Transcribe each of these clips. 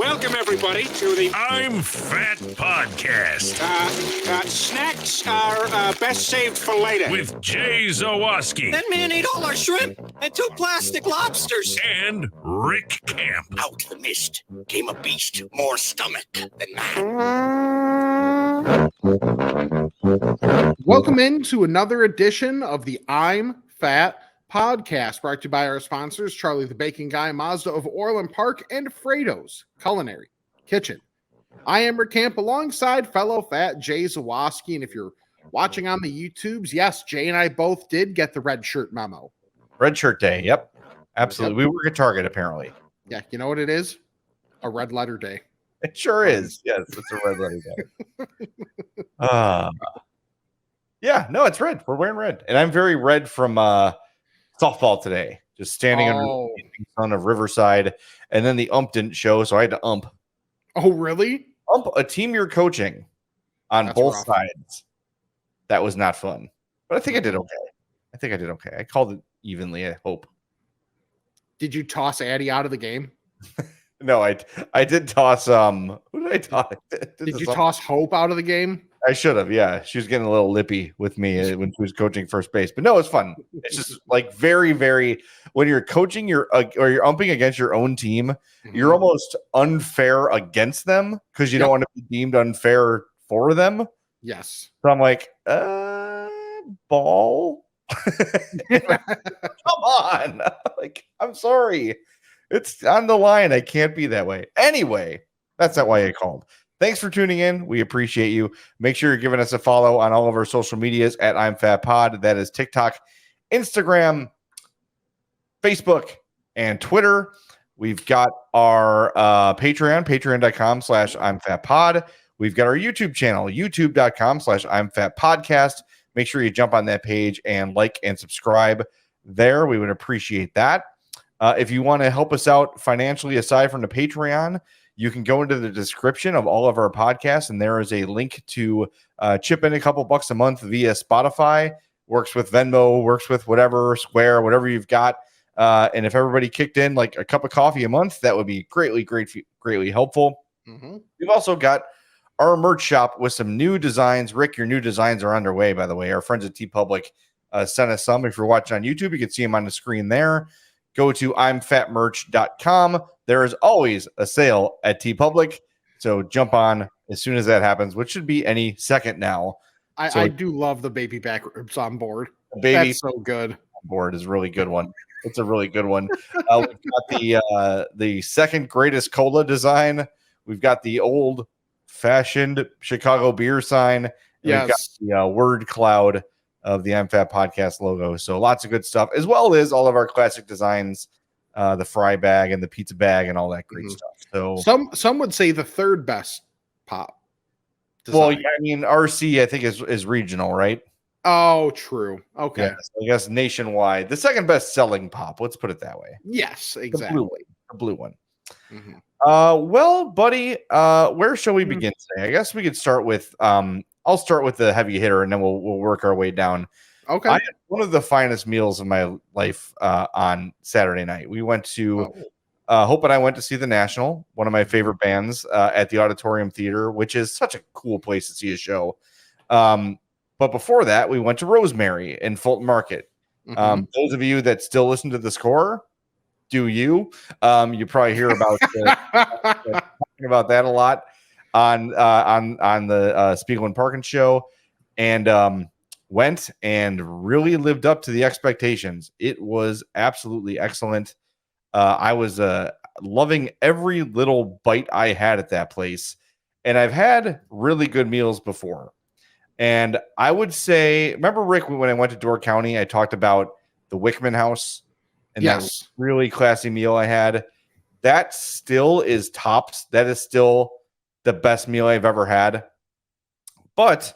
Welcome, everybody, to the I'm Fat podcast. Snacks are best saved for later. With Jay Zawoski. That man ate all our shrimp and 2 plastic lobsters. And Rick Camp. Out of the mist came a beast more stomach than man. Welcome into another edition of the I'm Fat podcast, brought to you by our sponsors, Charlie the Bacon Guy, Mazda of Orland Park, and Frato's Culinary Kitchen. I am Rick Camp alongside fellow fat Jay Zawoski, and if you're watching on the YouTubes, yes, Jay and I both did get the red shirt memo. Red shirt day, yep. Absolutely. Yep. We work at Target, apparently. Yeah, you know what it is? A red letter day. It sure is. Yes, it's a red letter day. Yeah, no, it's red. We're wearing red. And I'm very red from softball today. Just standing under the sun of Riverside. And then the ump didn't show, so I had to ump. Oh, really? Ump a team you're coaching on both sides. That was not fun. But I think I did okay. I called it evenly, I hope. Did you toss Addie out of the game? No, I did toss who did I toss? Did you toss Hope out of the game? I should have, yeah. She was getting a little lippy with me when she was coaching first base. But no, it's fun. It's just like very, very when you're coaching or you're umping against your own team, you're almost unfair against them because you don't want to be deemed unfair for them. Yes. So I'm like, ball. Come on. Like, I'm sorry. It's on the line. I can't be that way. Anyway, that's not why I called. Thanks for tuning in. We appreciate you. Make sure you're giving us a follow on all of our social medias at I'm Fat Pod. That is TikTok, Instagram, Facebook, and Twitter. We've got our Patreon, patreon.com/I'm Fat Pod. We've got our YouTube channel, youtube.com/I'm Fat Podcast. Make sure you jump on that page and like and subscribe there. We would appreciate that. If you want to help us out financially aside from the Patreon, you can go into the description of all of our podcasts, and there is a link to chip in a couple bucks a month via Spotify. Works with Venmo, works with whatever, Square, whatever you've got. And if everybody kicked in like a cup of coffee a month, that would be greatly helpful. We've also got our merch shop with some new designs. Rick, your new designs are underway, by the way. Our friends at TeePublic sent us some. If you're watching on YouTube, you can see them on the screen there. Go to imfatmerch.com. There is always a sale at TeePublic, so jump on as soon as that happens, which should be any second now. I do love the baby back ribs on board. Baby That's so good. Board is a really good one. It's a really good one. We've got the second greatest cola design. We've got the old fashioned Chicago beer sign. Yes. We've got the word cloud of the I'm Fat Podcast logo. So lots of good stuff, as well as all of our classic designs, the fry bag and the pizza bag and all that great stuff. So some would say the third best pop design. Well, yeah, I mean, RC, I think is regional, right? Oh, true. Okay. Yeah, so I guess nationwide, the second best selling pop. Let's put it that way. Yes, exactly. The blue one. Well, buddy, where shall we begin today? I guess we could start with I'll start with the heavy hitter, and then we'll work our way down. Okay. I had one of the finest meals of my life on Saturday night. We went to Hope and I went to see the National, one of my favorite bands, at the Auditorium Theater, which is such a cool place to see a show. But before that, we went to Rosemary in Fulton Market. Those of you that still listen to the score, do you? You probably hear about talking about that a lot on the Spiegel and Parkin show, and went and really lived up to the expectations. It was absolutely excellent. I was loving every little bite I had at that place, and I've had really good meals before. And I would say, remember, Rick, when I went to Door County, I talked about the Wickman House and that really classy meal I had. That still is tops. That is still the best meal I've ever had. But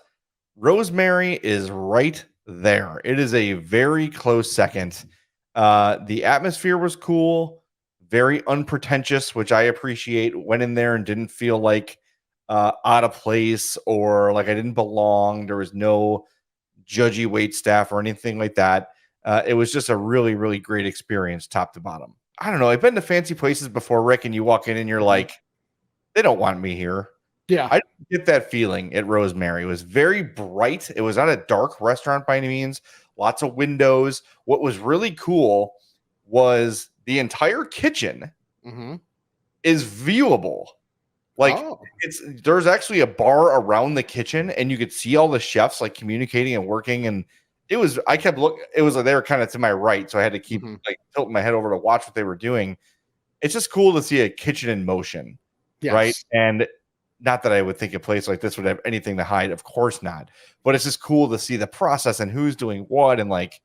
Rosemary is right there. It is a very close second. The atmosphere was cool, very unpretentious, which I appreciate. Went in there and didn't feel like out of place or like I didn't belong. There was no judgy wait staff or anything like that. It was just a really, really great experience, top to bottom. I don't know. I've been to fancy places before, Rick, and you walk in and you're like, they don't want me here. Yeah. I didn't get that feeling at Rosemary. It was very bright. It was not a dark restaurant by any means. Lots of windows. What was really cool was the entire kitchen is viewable. Like there's actually a bar around the kitchen, and you could see all the chefs like communicating and working. And it was, I kept looking, it was like they were kind of to my right, so I had to keep like tilting my head over to watch what they were doing. It's just cool to see a kitchen in motion, right? And not that I would think a place like this would have anything to hide, of course not. But it's just cool to see the process and who's doing what, and like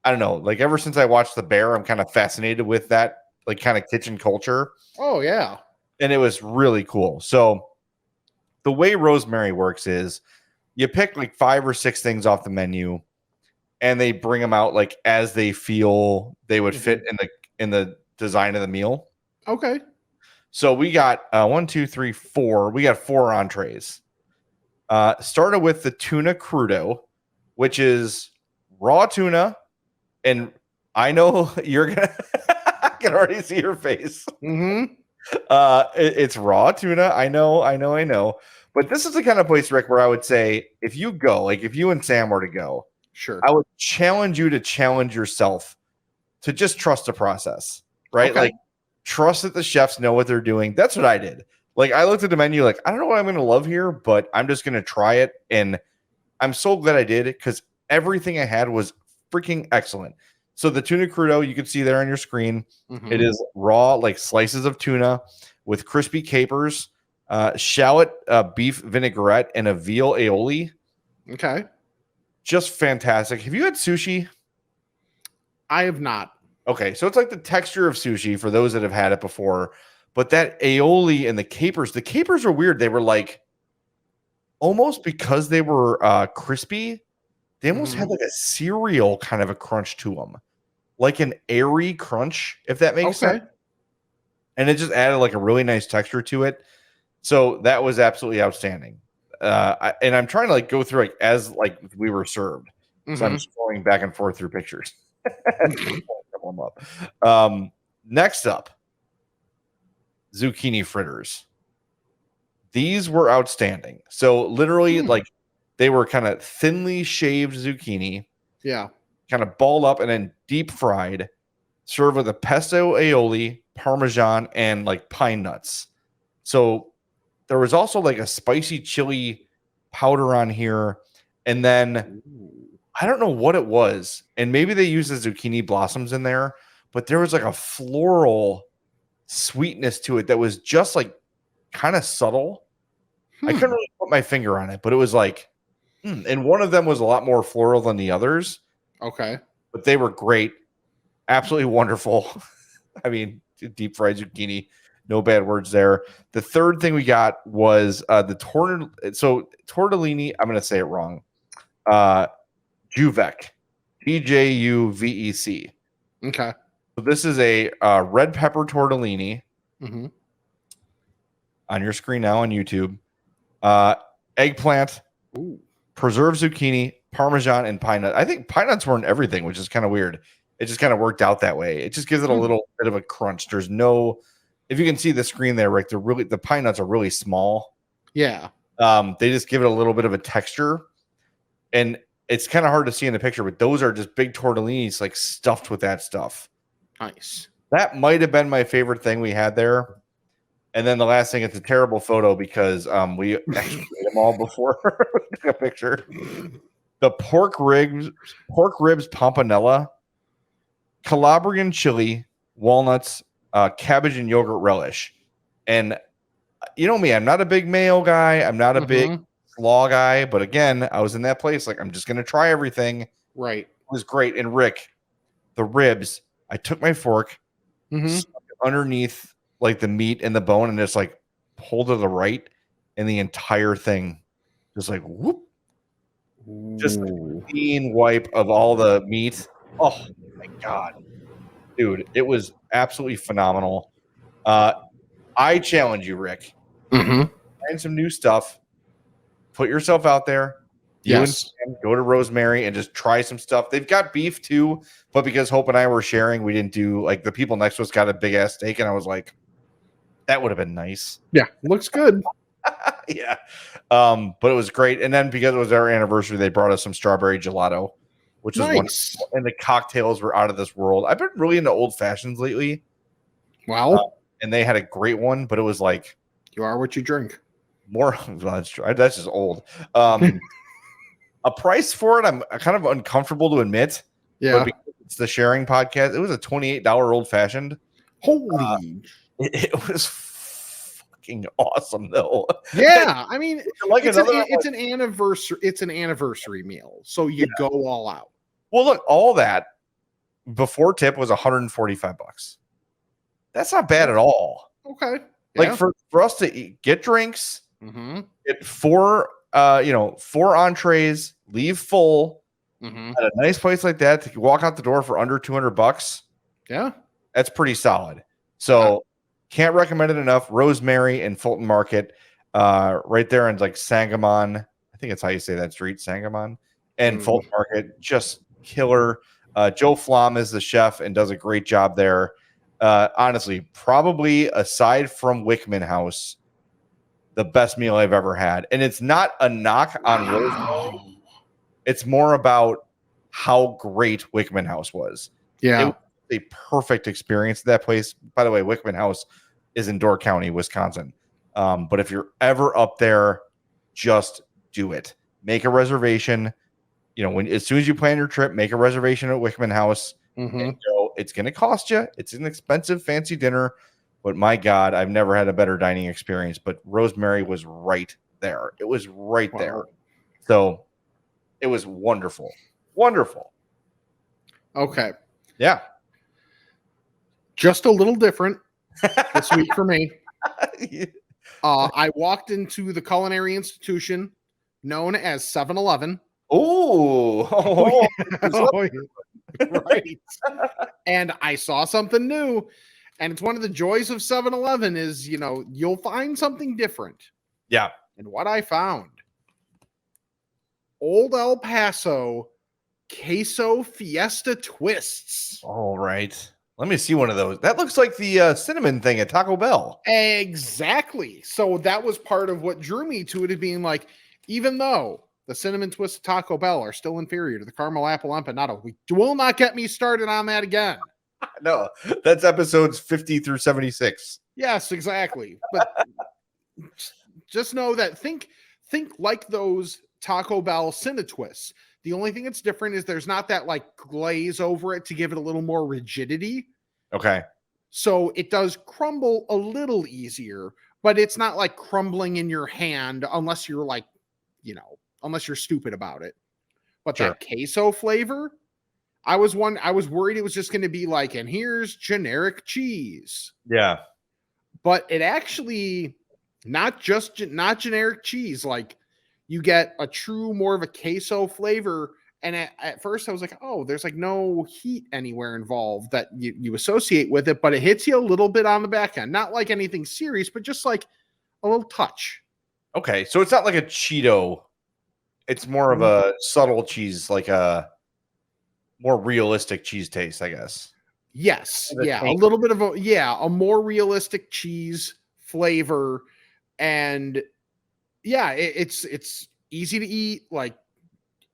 I don't know, like ever since I watched The Bear, I'm kind of fascinated with that like kind of kitchen culture. Oh yeah. And it was really cool. So the way Rosemary works is you pick like 5 or 6 things off the menu, and they bring them out like as they feel they would fit in the design of the meal. Okay. So we got 1, 2, 3, 4. We got 4 entrees. Started with the tuna crudo, which is raw tuna, and I know you're gonna. I can already see your face. It's raw tuna. I know. But this is the kind of place, Rick, where I would say if you go, like if you and Sam were to go, sure, I would challenge you to challenge yourself to just trust the process, right? Okay. Like trust that the chefs know what they're doing. That's what I did. Like I looked at the menu, like I don't know what I'm going to love here, but I'm just going to try it, and I'm so glad I did because everything I had was freaking excellent. So the tuna crudo, you can see there on your screen. It is raw, like slices of tuna with crispy capers, shallot beef vinaigrette, and a veal aioli. Okay. Just fantastic. Have you had sushi? I have not. Okay, so it's like the texture of sushi for those that have had it before. But that aioli and the capers are weird. They were like almost because they were crispy, they almost had like a cereal kind of a crunch to them. Like an airy crunch, if that makes sense. And it just added like a really nice texture to it. So that was absolutely outstanding. And I'm trying to like go through like as like we were served. So I'm scrolling back and forth through pictures. Next up, zucchini fritters. These were outstanding. So literally like they were kind of thinly shaved zucchini. Yeah. Kind of balled up and then deep fried, served with a pesto aioli, parmesan, and like pine nuts. So there was also like a spicy chili powder on here. And then I don't know what it was. And maybe they used the zucchini blossoms in there, but there was like a floral sweetness to it that was just like kind of subtle. I couldn't really put my finger on it, but it was like, and one of them was a lot more floral than the others. Okay. But they were great. Absolutely wonderful. I mean, deep fried zucchini. No bad words there. The third thing we got was the tortellini. I'm going to say it wrong. Juvec. Tjuvec. Okay. So this is a red pepper tortellini on your screen now on YouTube. Eggplant, preserved zucchini, parmesan, and pine nut. I think pine nuts were in everything, which is kind of weird. It just kind of worked out that way. It just gives it a little bit of a crunch. There's no, if you can see the screen there, Rick, the pine nuts are really small. Yeah. They just give it a little bit of a texture, and it's kind of hard to see in the picture, but those are just big tortellinis like stuffed with that stuff. Nice. That might have been my favorite thing we had there. And then the last thing, it's a terrible photo because we actually made them all before we took a picture. The pork ribs pompanella, Calabrian chili, walnuts, cabbage and yogurt relish. And you know me, I'm not a big mayo guy. I'm not a big slaw guy. But again, I was in that place like I'm just going to try everything. Right. It was great. And Rick, the ribs, I took my fork stuck it underneath like the meat and the bone and just like pulled to the right, and the entire thing just like whoop. Just like a clean wipe of all the meat. Oh my God. Dude, it was absolutely phenomenal. I challenge you, Rick. Find some new stuff. Put yourself out there. Yes. Go to Rosemary and just try some stuff. They've got beef too, but because Hope and I were sharing, we didn't do like the people next to us got a big ass steak, and I was like, That would have been nice. Yeah, looks good. Yeah. But it was great. And then because it was our anniversary, they brought us some strawberry gelato, which was Nice. wonderful. And the cocktails were out of this world. I've been really into old fashions lately. Well, And they had a great one, but it was like you are what you drink. more. Well, that's true. That's just old. A price for it, I'm kind of uncomfortable to admit. Yeah. But because it's the sharing podcast. It was a $28 old fashioned. Holy. It was fucking awesome though. Yeah, I mean, Like it's another. an anniversary. It's an anniversary meal, so you go all out. Well, look, all that before tip was $145. That's not bad at all. Okay. Like for us to get drinks, Mm-hmm. get four entrees, leave full Mm-hmm. at a nice place like that to walk out the door for under $200. Yeah. That's pretty solid. So can't recommend it enough. Rosemary and Fulton Market, right there in like Sangamon. I think that's how you say that street, Sangamon and Fulton Market. Just killer. Joe Flom is the chef and does a great job there. Honestly, probably aside from Wickman House, the best meal I've ever had. And it's not a knock on Rosemary. It's more about how great Wickman House was. Yeah. It was a perfect experience at that place. By the way, Wickman House is in Door County, Wisconsin. But if you're ever up there, just do it. Make a reservation. As soon as you plan your trip, make a reservation at Wickman House. Mm-hmm. And go. It's going to cost you. It's an expensive, fancy dinner. But my God, I've never had a better dining experience. But Rosemary was right there. It was right there. So it was wonderful. Wonderful. Okay. Yeah. Just a little different this week for me. I walked into the culinary institution known as 7-Eleven. Oh, Right. And I saw something new. And it's one of the joys of 7-Eleven is, you'll find something different. Yeah. And what I found, Old El Paso Queso Fiesta Twists. All right. Let me see one of those. That looks like the cinnamon thing at Taco Bell. Exactly. So that was part of what drew me to it, of being like, even though the cinnamon twist at Taco Bell are still inferior to the caramel apple empanada, we will not get me started on that again. No, that's episodes 50 through 76. Yes, exactly. But just know that think like those Taco Bell Cinnatwists. The only thing that's different is there's not that like glaze over it to give it a little more rigidity. Okay. So it does crumble a little easier, but it's not like crumbling in your hand unless you're like, unless you're stupid about it. But Sure. that queso flavor, I was worried it was just going to be like, and here's generic cheese. Yeah. But it actually not generic cheese. Like you get a true more of a queso flavor. And at first I was like, oh, there's like no heat anywhere involved that you associate with it, but it hits you a little bit on the back end. Not like anything serious, but just like a little touch. Okay. So it's not like a Cheeto. It's more of a subtle cheese, like a more realistic cheese taste, I guess. Yes. Yeah. A little bit of a more realistic cheese flavor. And yeah, it's easy to eat. Like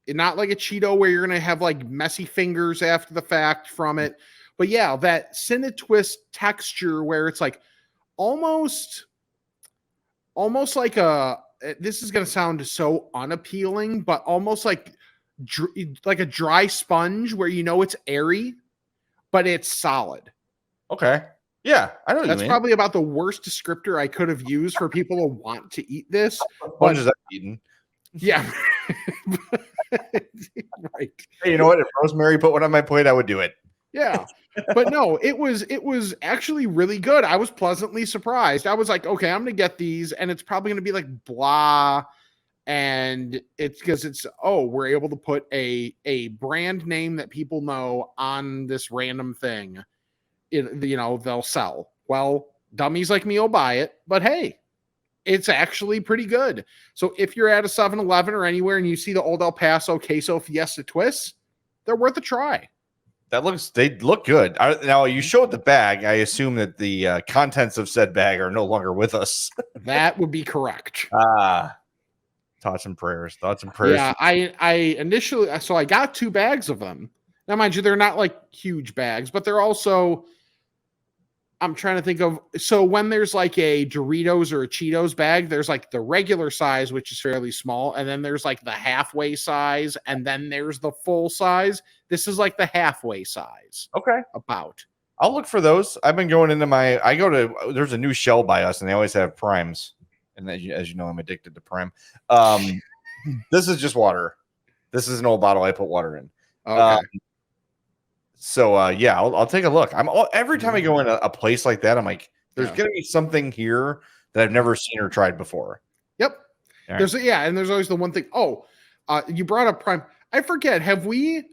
not like a Cheeto where you're going to have like messy fingers after the fact from it. But yeah, that Cinnatwist texture where it's like almost like this is going to sound so unappealing, but almost like a dry sponge where it's airy, but it's solid. Okay. Yeah, I know what That's you mean. probably about the worst descriptor I could have used for people to want to eat this. Sponges I've eaten. Yeah. Right. Hey, you know what? If Rosemary put one on my plate, I would do it. Yeah. But no, it was actually really good. I was pleasantly surprised. I was like, okay, I'm going to get these and it's probably going to be like blah. And it's because we're able to put a brand name that people know on this random thing. They'll sell. Well, dummies like me will buy it, but hey, it's actually pretty good. So if you're at a 7-Eleven or anywhere and you see the Old El Paso Queso Fiesta Twists, they're worth a try. They look good. Now you showed the bag. I assume that the contents of said bag are no longer with us. That would be correct. Thoughts and prayers. Yeah, I initially, so I got 2 bags of them. Now, mind you, they're not like huge bags, but they're also, I'm trying to think of, so when there's like a Doritos or a Cheetos bag, there's like the regular size, which is fairly small, and then there's like the halfway size, and then there's the full size. This is like the halfway size. Okay. About. I'll look for those. I've been going into there's a new Shell by us, and they always have Primes. And as you know, I'm addicted to Prime. This is just water. This is an old bottle I put water in. Okay. Yeah, I'll take a look. Every time I go in a place like that, I'm like, there's gonna be something here that I've never seen or tried before. Yep. Right. There's always the one thing. You brought up Prime. I forget. Have we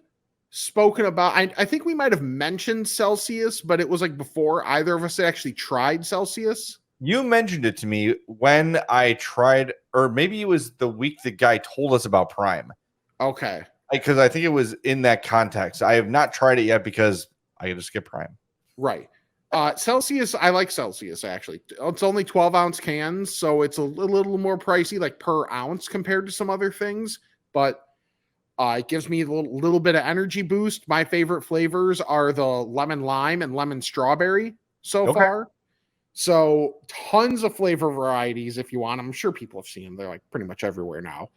spoken about? I think we might have mentioned Celsius, but it was like before either of us had actually tried Celsius. You mentioned it to me when I tried, or maybe it was the week the guy told us about Prime. Okay. Because I think it was in that context. I have not tried it yet because I got to skip Prime. Right. Celsius, I like Celsius, actually. It's only 12-ounce cans, so it's a little more pricey, like per ounce compared to some other things. But it gives me a little bit of energy boost. My favorite flavors are the lemon lime and lemon strawberry so far. So tons of flavor varieties if you want. I'm sure people have seen them. They're like pretty much everywhere now.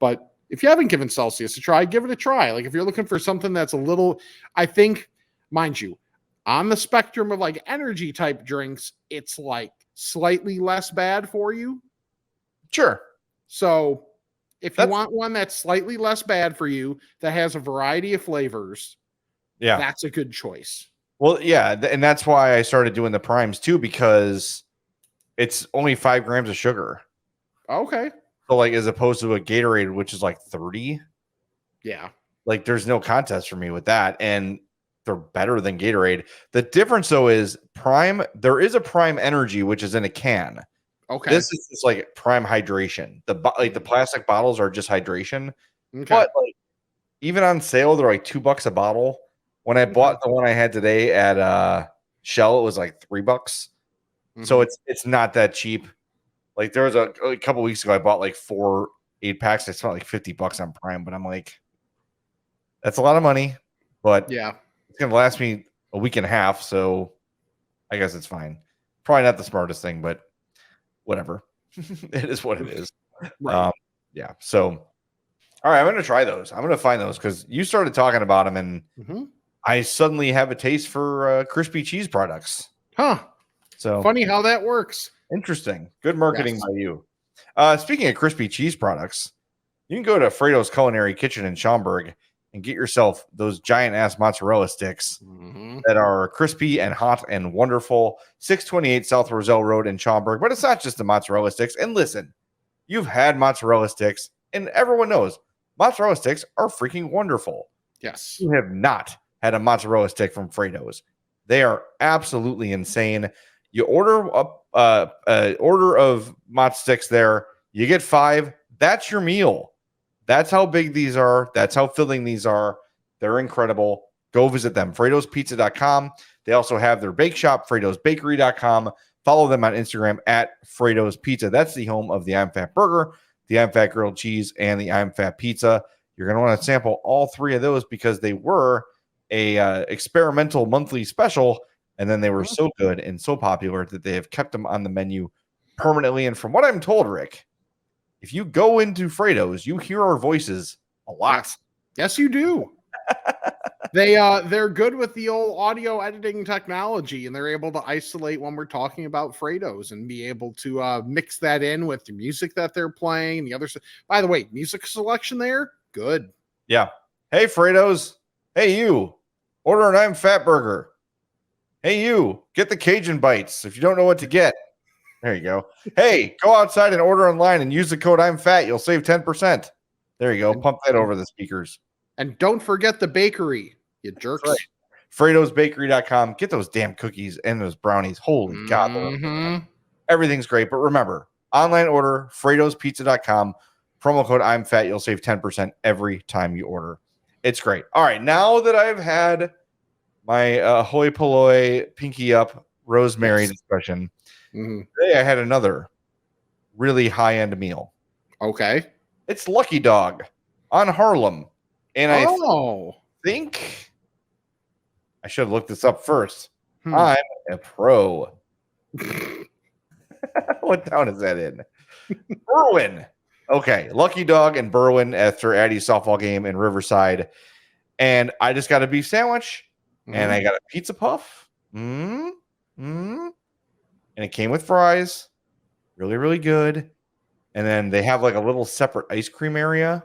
But if you haven't given Celsius a try, give it a try. Like if you're looking for something that's a little, I think, mind you, on the spectrum of like energy type drinks, it's like slightly less bad for you. Sure. So if you want one that's slightly less bad for you, that has a variety of flavors, that's a good choice. Well, yeah, and that's why I started doing the Primes too, because it's only 5 grams of sugar. Okay. So like as opposed to a Gatorade, which is like 30. Yeah. Like there's no contest for me with that. And they're better than Gatorade. The difference though is Prime, there is a Prime Energy, which is in a can. Okay. This is just like Prime Hydration. The plastic bottles are just hydration. Okay. But like even on sale, they're like $2 a bottle. When I bought the one I had today at Shell, it was like $3. So it's not that cheap. Like there was a couple weeks ago, I bought like 4 8-packs. I spent like $50 on Prime, but I'm like, that's a lot of money. But it's gonna last me a week and a half, so I guess it's fine. Probably not the smartest thing, but whatever. It is what it is. Right. So all right, I'm gonna try those. I'm gonna find those because you started talking about them and I suddenly have a taste for crispy cheese products. Huh. So funny how that works. Interesting. Good marketing by you. Speaking of crispy cheese products, you can go to Frato's Culinary Kitchen in Schaumburg and get yourself those giant ass mozzarella sticks that are crispy and hot and wonderful. 628 South Roselle Road in Schaumburg. But it's not just the mozzarella sticks. And listen, you've had mozzarella sticks, and everyone knows mozzarella sticks are freaking wonderful. Yes. You have not had a mozzarella stick from Frato's. They are absolutely insane. You order order of mozz sticks there, you get 5. That's your meal. That's how big these are. That's how filling these are. They're incredible. Go visit them. FratosPizza.com. They also have their bake shop, FratosBakery.com. Follow them on Instagram at Fratos Pizza. That's the home of the I'm Fat Burger, the I'm Fat Grilled Cheese, and the I'm Fat Pizza. You're going to want to sample all 3 of those because they were a experimental monthly special, and then they were so good and so popular that they have kept them on the menu permanently. And from what I'm told, Rick, if you go into Frato's, you hear our voices a lot. Yes, you do. They're good with the old audio editing technology, and they're able to isolate when we're talking about Frato's and be able to mix that in with the music that they're playing. The other, by the way, music selection there, good. Yeah. Hey, Frato's. Hey, you. Order an I'm Fat Burger. Hey, you. Get the Cajun Bites if you don't know what to get. There you go. Hey, go outside and order online and use the code I'm Fat. You'll save 10%. There you go. Pump that over the speakers. And don't forget the bakery, you jerks. Right. FratosBakery.com. Get those damn cookies and those brownies. Holy God. Everything's great. But remember, online order, FratosPizza.com. Promo code I'm Fat. You'll save 10% every time you order. It's great. All right. Now that I've had my hoi polloi, pinky up, rosemary Yes. discussion. Mhm. Today I had another really high-end meal. Okay. It's Lucky Dog on Harlem. And I think I should have looked this up first. I'm a pro. What town is that in? Berwyn. Okay, Lucky Dog and Berwyn after Addie's softball game in Riverside. And I just got a beef sandwich and I got a pizza puff. And it came with fries. Really, really good. And then they have like a little separate ice cream area.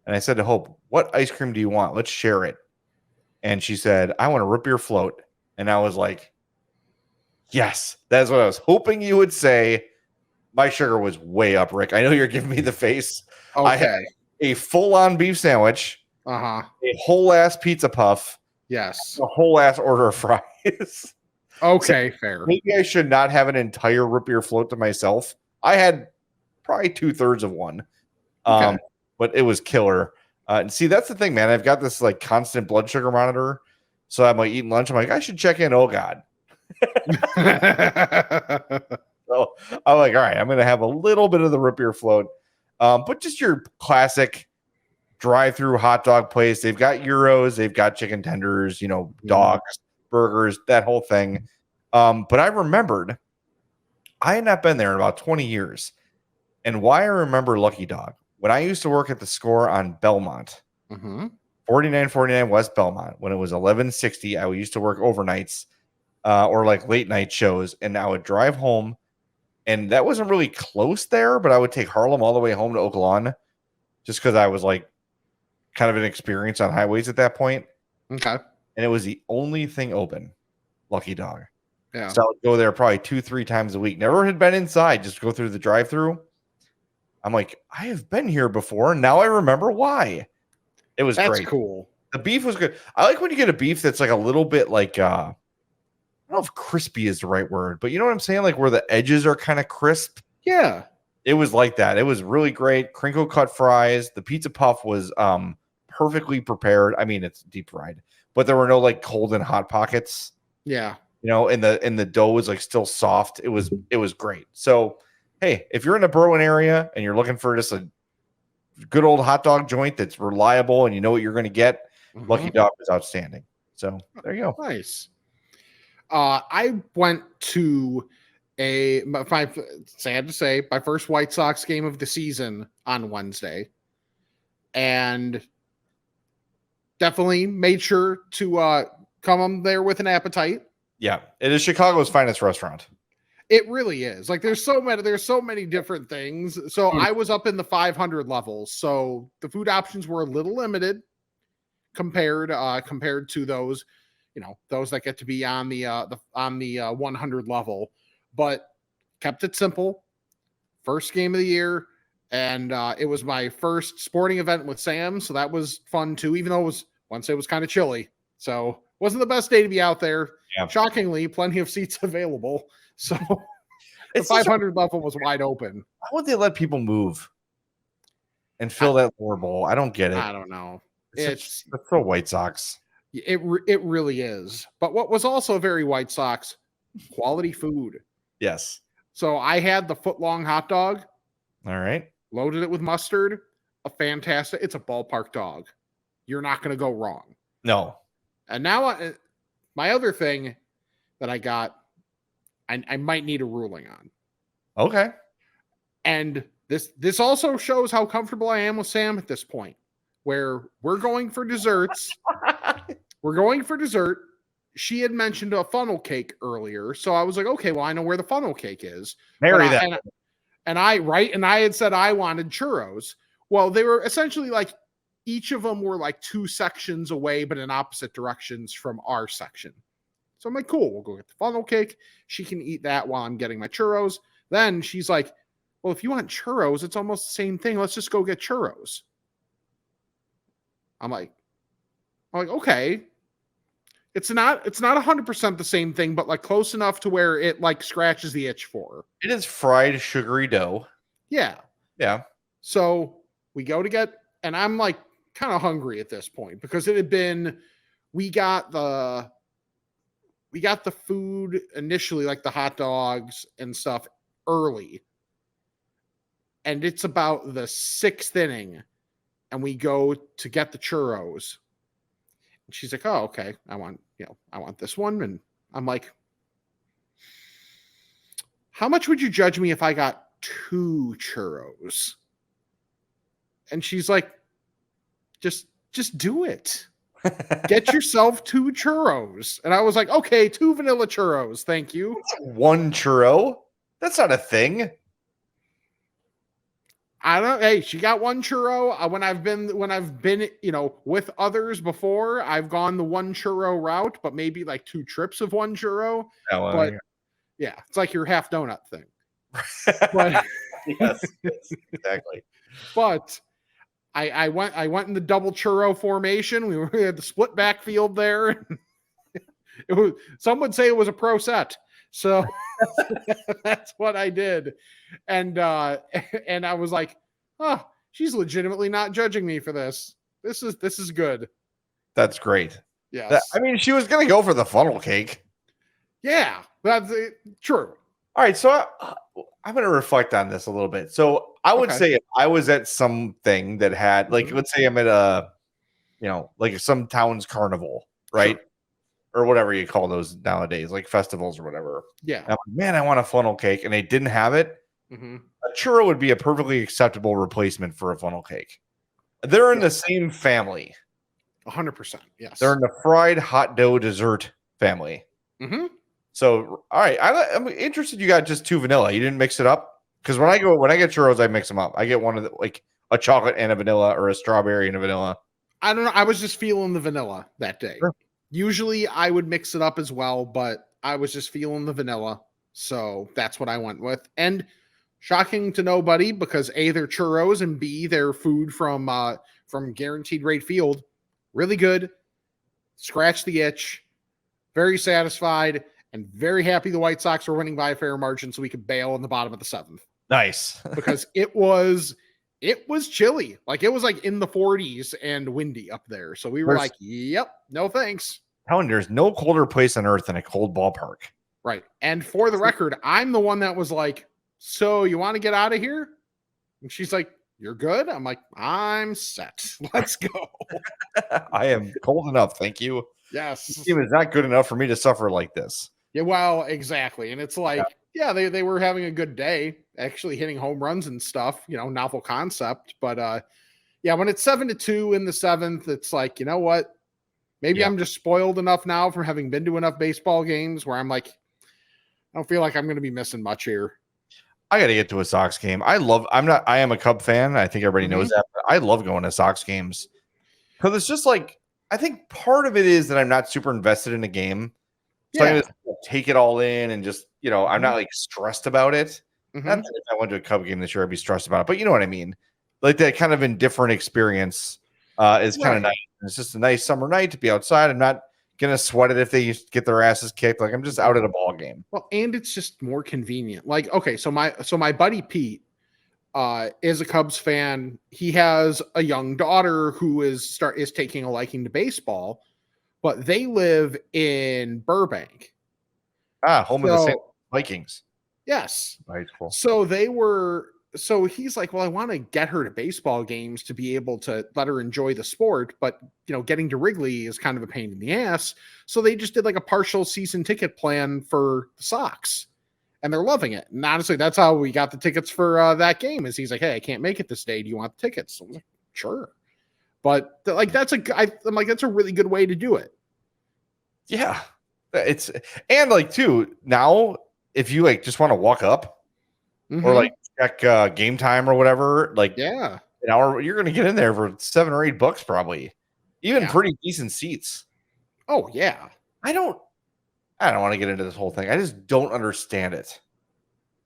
And I said to Hope, what ice cream do you want? Let's share it. And she said, I want a root beer float. And I was like, yes, that's what I was hoping you would say. My sugar was way up, Rick. I know you're giving me the face. Okay. I had a full-on beef sandwich, a whole ass pizza puff, yes, a whole ass order of fries. Okay, fair. Maybe I should not have an entire root beer float to myself. I had probably 2/3 of one, Okay. but it was killer. And see, that's the thing, man. I've got this like constant blood sugar monitor, so I'm like eating lunch. I'm like, I should check in. Oh God. So I'm like, all right, I'm gonna have a little bit of the root beer float, but just your classic drive-through hot dog place. They've got gyros, they've got chicken tenders, dogs, burgers, that whole thing. But I remembered I had not been there in about 20 years, and why I remember Lucky Dog when I used to work at the Score on Belmont, 4949 West Belmont. When it was 1160, I used to work overnights or like late night shows, and I would drive home. And that wasn't really close there, but I would take Harlem all the way home to Oak Lawn just because I was like kind of an experience on highways at that point. Okay. And it was the only thing open, Lucky Dog. Yeah. So I would go there probably 2-3 times a week. Never had been inside, just go through the drive-through. I'm like, I have been here before. And now I remember why. It was That's great. Cool. The beef was good. I like when you get a beef that's like a little bit like I don't know if crispy is the right word, but you know what I'm saying? Like where the edges are kind of crisp. Yeah. It was like that. It was really great. Crinkle cut fries. The pizza puff was perfectly prepared. I mean, it's deep fried, but there were no like cold and hot pockets. Yeah. And the dough was like still soft. It was great. So, hey, if you're in the Berwyn area and you're looking for just a good old hot dog joint that's reliable and you know what you're going to get, Lucky Dog is outstanding. So there you go. Nice. I went to sad to say, my first White Sox game of the season on Wednesday, and definitely made sure to come there with an appetite. Yeah, it is Chicago's finest restaurant. It really is. Like there's so many different things. So I was up in the 500 levels, so the food options were a little limited compared to those. Those that get to be on the 100 level, but kept it simple. First game of the year, and it was my first sporting event with Sam, so that was fun too. Even though Wednesday was kind of chilly, so wasn't the best day to be out there. Yeah. Shockingly, plenty of seats available, so the 500 level was wide open. Why would they let people move and fill that lower bowl? I don't get it. I don't know. It's so White Sox. It really is. But what was also very White Sox, quality food. Yes. So I had the foot-long hot dog. All right. Loaded it with mustard. It's a ballpark dog. You're not going to go wrong. No. And now my other thing that I got, I might need a ruling on. Okay. And this also shows how comfortable I am with Sam at this point, where we're going for desserts. We're going for dessert. She had mentioned a funnel cake earlier. So I was like, okay, well, I know where the funnel cake is. Marry that. And I had said I wanted churros. Well, they were essentially like, each of them were like 2 sections away, but in opposite directions from our section. So I'm like, cool, we'll go get the funnel cake. She can eat that while I'm getting my churros. Then she's like, well, if you want churros, it's almost the same thing. Let's just go get churros. I'm like, okay. It's not 100% the same thing, but like close enough to where it like scratches the itch for her. It is fried sugary dough. Yeah. Yeah. So we go to get, and I'm like kind of hungry at this point because we got the the food initially, like the hot dogs and stuff, early. And it's about the 6th inning, and we go to get the churros. And she's like, "Oh, okay. I want this one." And I'm like, "How much would you judge me if I got 2 churros?" And she's like, just do it. Get yourself 2 churros. And I was like, "Okay, 2 vanilla churros. Thank you." 1 churro? That's not a thing. I don't. Hey, she got 1 churro. When I've been, with others before, I've gone the 1 churro route, but maybe like 2 trips of 1 churro. But yeah, it's like your half donut thing. But yes, exactly. But I went in the double churro formation. We had the split backfield there. It was, some would say it was a pro set. So that's what I did. And I was like, "Oh, she's legitimately not judging me for this. This is good." That's great. Yes. I mean, she was going to go for the funnel cake. Yeah, that's true. All right. So I'm going to reflect on this a little bit. So I would say if I was at something that had, like, let's say I'm at a, like some town's carnival, right? Sure. Or whatever you call those nowadays, like festivals or whatever. Yeah. I'm like, man, I want a funnel cake. And they didn't have it. Mm-hmm. A churro would be a perfectly acceptable replacement for a funnel cake. They're in the same family. 100%. Yes. They're in the fried hot dough dessert family. Mm-hmm. So, all right. I'm interested. You got just 2 vanilla. You didn't mix it up? Because when I get churros, I mix them up. I get one of the, like a chocolate and a vanilla, or a strawberry and a vanilla. I don't know. I was just feeling the vanilla that day. Sure. Usually I would mix it up as well, but I was just feeling the vanilla. So that's what I went with. And shocking to nobody, because A, they're churros, and B, they're food from Guaranteed Rate Field. Really good. Scratch the itch. Very satisfied, and very happy the White Sox were winning by a fair margin so we could bail in the bottom of the 7th. Nice. Because it was chilly. Like, it was like in the 40s and windy up there. So we were like, yep, no thanks. Telling you, there's no colder place on earth than a cold ballpark. Right. And for the record, I'm the one that was like, "So you want to get out of here?" And she's like, "You're good?" I'm like, "I'm set. Let's go." I am cold enough. Thank you. Yes. This team is not good enough for me to suffer like this. Yeah, well, exactly. And it's like, they were having a good day, actually hitting home runs and stuff, novel concept. But when it's 7-2 in the 7th, it's like, you know what? Maybe I'm just spoiled enough now from having been to enough baseball games where I'm like, I don't feel like I'm going to be missing much here. I got to get to a Sox game. I am a Cub fan. I think everybody knows that. But I love going to Sox games because it's just like, I think part of it is that I'm not super invested in a game. So I just take it all in and just, I'm not like stressed about it. Not that if I went to a Cub game this year, I'd be stressed about it, but you know what I mean? Like that kind of indifferent experience is kind of nice. It's just a nice summer night to be outside. I'm not going to sweat it if they get their asses kicked. Like, I'm just out at a ball game. Well, and it's just more convenient. Like, okay, so my buddy Pete is a Cubs fan. He has a young daughter who is taking a liking to baseball, but they live in Burbank. Home of the St. Vikings. Yes. Right, cool. So he's like, "Well, I want to get her to baseball games to be able to let her enjoy the sport, but getting to Wrigley is kind of a pain in the ass." So they just did like a partial season ticket plan for the Sox, and they're loving it. And honestly, that's how we got the tickets for that game. Is he's like, "Hey, I can't make it this day. Do you want the tickets?" So I was like, "Sure." But that's a really good way to do it. Yeah, and like too now, if you like just want to walk up or like check game time or whatever, like an hour, you're gonna get in there for $7 or $8 probably, even pretty decent seats. Oh yeah, I don't want to get into this whole thing. I just don't understand it.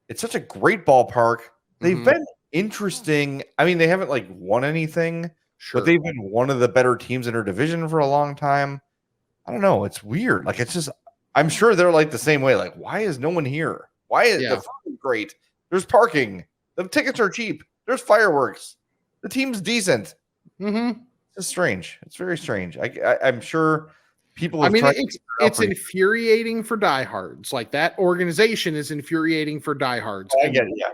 It's such a great ballpark. They've been interesting. I mean, they haven't like won anything, but they've been one of the better teams in their division for a long time. I don't know. It's weird. Like, it's just, I'm sure they're like the same way. Like, why is no one here? Why is the food great? There's parking. The tickets are cheap. There's fireworks. The team's decent. It's strange. It's very strange. I'm sure people. I mean, tried it's infuriating for diehards. Like that organization is infuriating for diehards. I get it, yeah.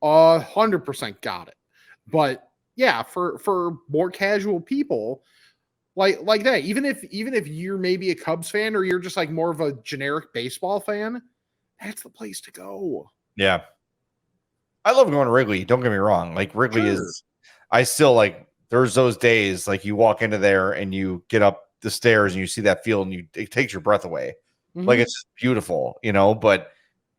100% got it. But yeah, for more casual people like that, even if you're maybe a Cubs fan or you're just like more of a generic baseball fan, that's the place to go. Yeah. I love going to Wrigley. Don't get me wrong. Like Wrigley is, I still like, there's those days like you walk into there and you get up the stairs and you see that field and it takes your breath away. Mm-hmm. Like it's just beautiful, but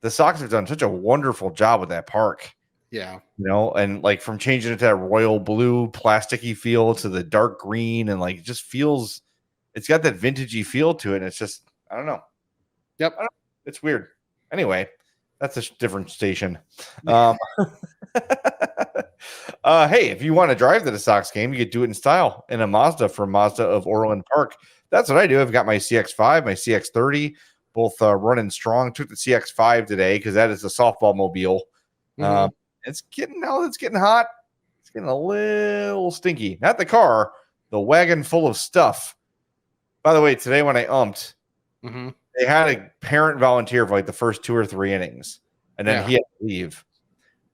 the Sox have done such a wonderful job with that park. Yeah. And like from changing it to that royal blue plasticky feel to the dark green and like it just feels, it's got that vintagey feel to it. And it's just, I don't know. Yep. It's weird. Anyway, that's a different station. Hey, if you want to drive to the Sox game, you could do it in style in a Mazda from Mazda of Orland Park. That's what I do. I've got my CX-5, my CX-30, both running strong. Took the CX-5 today because that is a softball mobile. Mm-hmm. It's getting hot. It's getting a little stinky. Not the car, the wagon full of stuff. By the way, today when I umped, they had a parent volunteer for like the first 2 or 3 innings, and then he had to leave.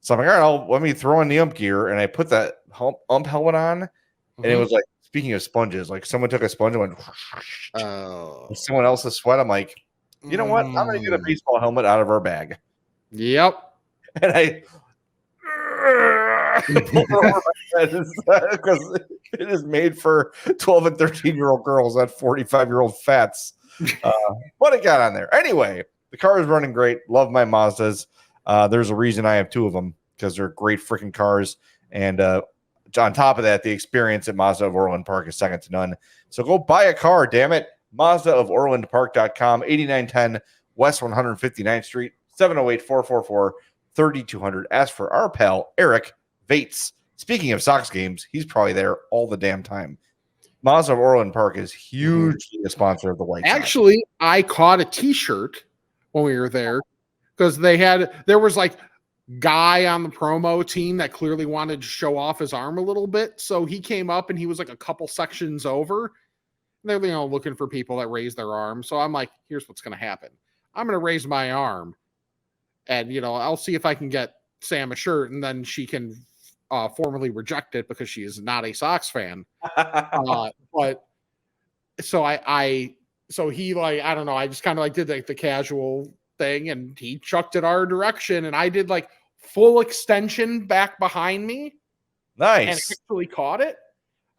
So I'm like, all right, let me throw in the ump gear, and I put that ump helmet on, and it was like, speaking of sponges, like someone took a sponge and went, someone else's sweat. I'm like, you know what? I'm going to get a baseball helmet out of our bag. Yep. And I because it is made for 12 and 13-year-old girls, not 45-year-old fats. But it got on there. Anyway, the car is running great. Love my Mazdas. There's a reason I have 2 of them because they're great freaking cars. And on top of that, the experience at Mazda of Orland Park is second to none. So go buy a car, damn it. Mazda of OrlandPark.com, 8910 West 159th Street, 708-444-3200. Ask for our pal, Eric Vates. Speaking of Sox games, he's probably there all the damn time. Mazda of Orland Park is hugely a sponsor of the White Sox. Actually, I caught a T-shirt when we were there because there was like guy on the promo team that clearly wanted to show off his arm a little bit. So he came up and he was like a couple sections over. They're looking for people that raise their arm. So I'm like, here's what's going to happen. I'm going to raise my arm and, I'll see if I can get Sam a shirt and then she can formally reject it because she is not a Sox fan. But so so he I don't know. I just kind of did the casual thing and he chucked it our direction and I did full extension back behind me. Nice. And actually caught it.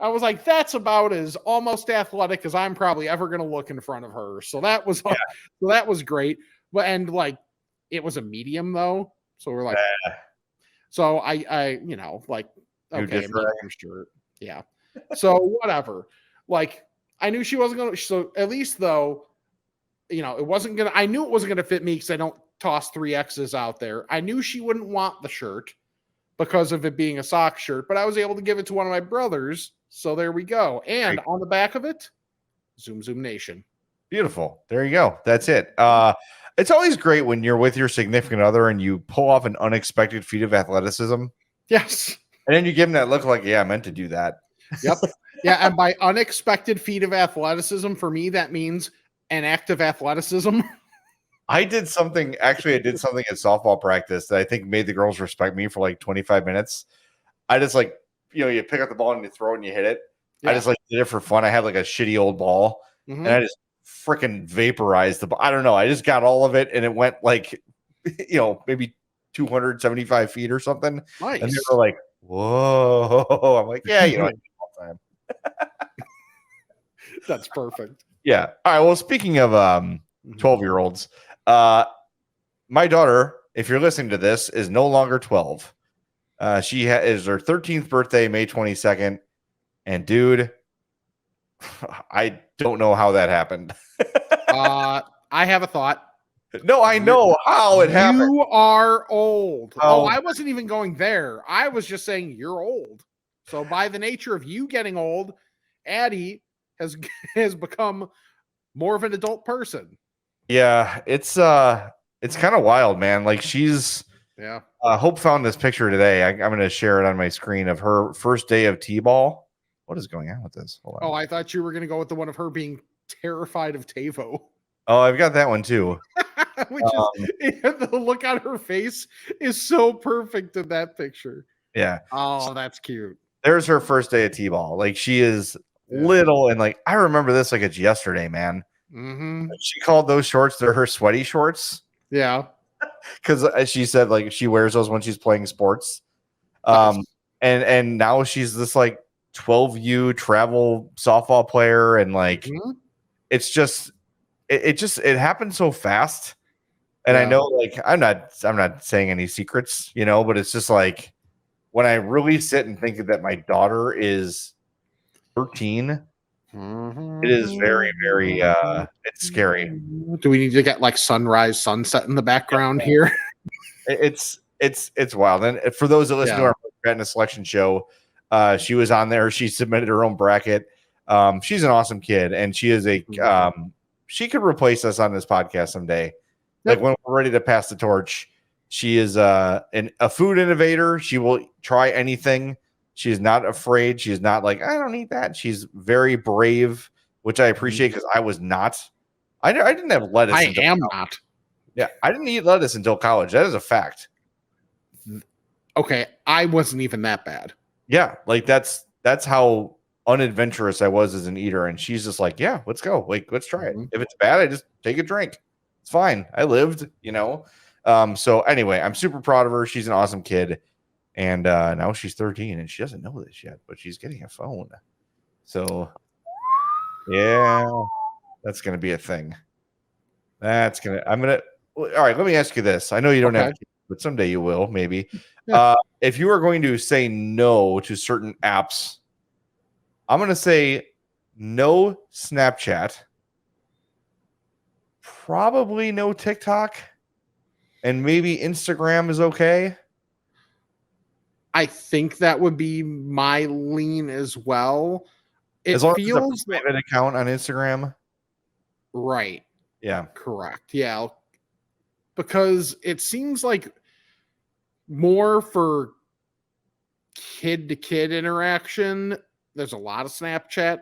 I was like, that's about as almost athletic as I'm probably ever going to look in front of her. So that was, so that was great. But, and it was a medium though. So we're like, so I okay, I'm sure. Yeah. So whatever. I knew she wasn't going to, so at least though, it wasn't going to, I knew it wasn't going to fit me because I don't toss 3Xs out there. I knew she wouldn't want the shirt because of it being a sock shirt, but I was able to give it to one of my brothers. So there we go. And on the back of it, Zoom Nation. Beautiful. There you go. That's it. It's always great when you're with your significant other and you pull off an unexpected feat of athleticism. Yes. And then you give them that look like, yeah, I meant to do that. Yep. Yeah. And by unexpected feat of athleticism, for me, that means an act of athleticism. I did something at softball practice that I think made the girls respect me for 25 minutes. I just you pick up the ball and you throw it and you hit it. Yeah. I just did it for fun. I had a shitty old ball and I just freaking vaporized the ball. I don't know. I just got all of it and it went maybe 275 feet or something. Nice. And they were like, whoa. I'm like, yeah, I do it all the time. That's perfect. Yeah. All right. Well, speaking of 12-year-olds, my daughter, if you're listening to this, is no longer 12. She is her 13th birthday, May 22nd. And dude, I don't know how that happened. I have a thought. No, I know how it happened. You are old. Oh, I wasn't even going there. I was just saying you're old. So by the nature of you getting old, Addie has become more of an adult person. Yeah, it's kind of wild, man. She's Hope found this picture today. I'm going to share it on my screen of her first day of T-ball. What is going on with this? Hold on. Oh, I thought you were going to go with the one of her being terrified of Tavo. Oh, I've got that one too. Which is the look on her face is so perfect in that picture. Yeah. Oh, that's cute. There's her first day at T-ball. Like she is little, and like I remember this like it's yesterday, man. Mm-hmm. She called those shorts, they're her sweaty shorts. Yeah. Because she said like she wears those when she's playing sports. Nice. And now she's this like 12U travel softball player, and like it's just it happened so fast. And I know like I'm not saying any secrets, you know, but it's just like when I really sit and think that my daughter is 13, it is very, very it's scary. Do we need to get like sunrise, sunset in the background here? It's wild. And for those that listen to our Fatness Selection show, she was on there. She submitted her own bracket. She's an awesome kid, and she is she could replace us on this podcast someday. Like when we're ready to pass the torch. She is a food innovator. She will try anything. She's not afraid. She's not like, I don't eat that. She's very brave, which I appreciate because I was not. I didn't have lettuce. I am not. Yeah, I didn't eat lettuce until college. That is a fact. Okay, I wasn't even that bad. Yeah, like that's how unadventurous I was as an eater. And she's just like, yeah, let's go. Like, let's try it. If it's bad, I just take a drink. It's fine. I lived, you know. So anyway, I'm super proud of her. She's an awesome kid. And now she's 13 and she doesn't know this yet, but she's getting a phone. So yeah, that's gonna be a thing. All right, let me ask you this. I know you don't have kids, but someday you will, maybe. Yeah. If you are going to say no to certain apps, I'm gonna say no Snapchat, probably no TikTok, and maybe Instagram is okay. I think that would be my lean as well. It as long feels as it's a private account on Instagram. Right. Yeah. Correct. Yeah. Because it seems like more for kid to kid interaction. There's a lot of Snapchat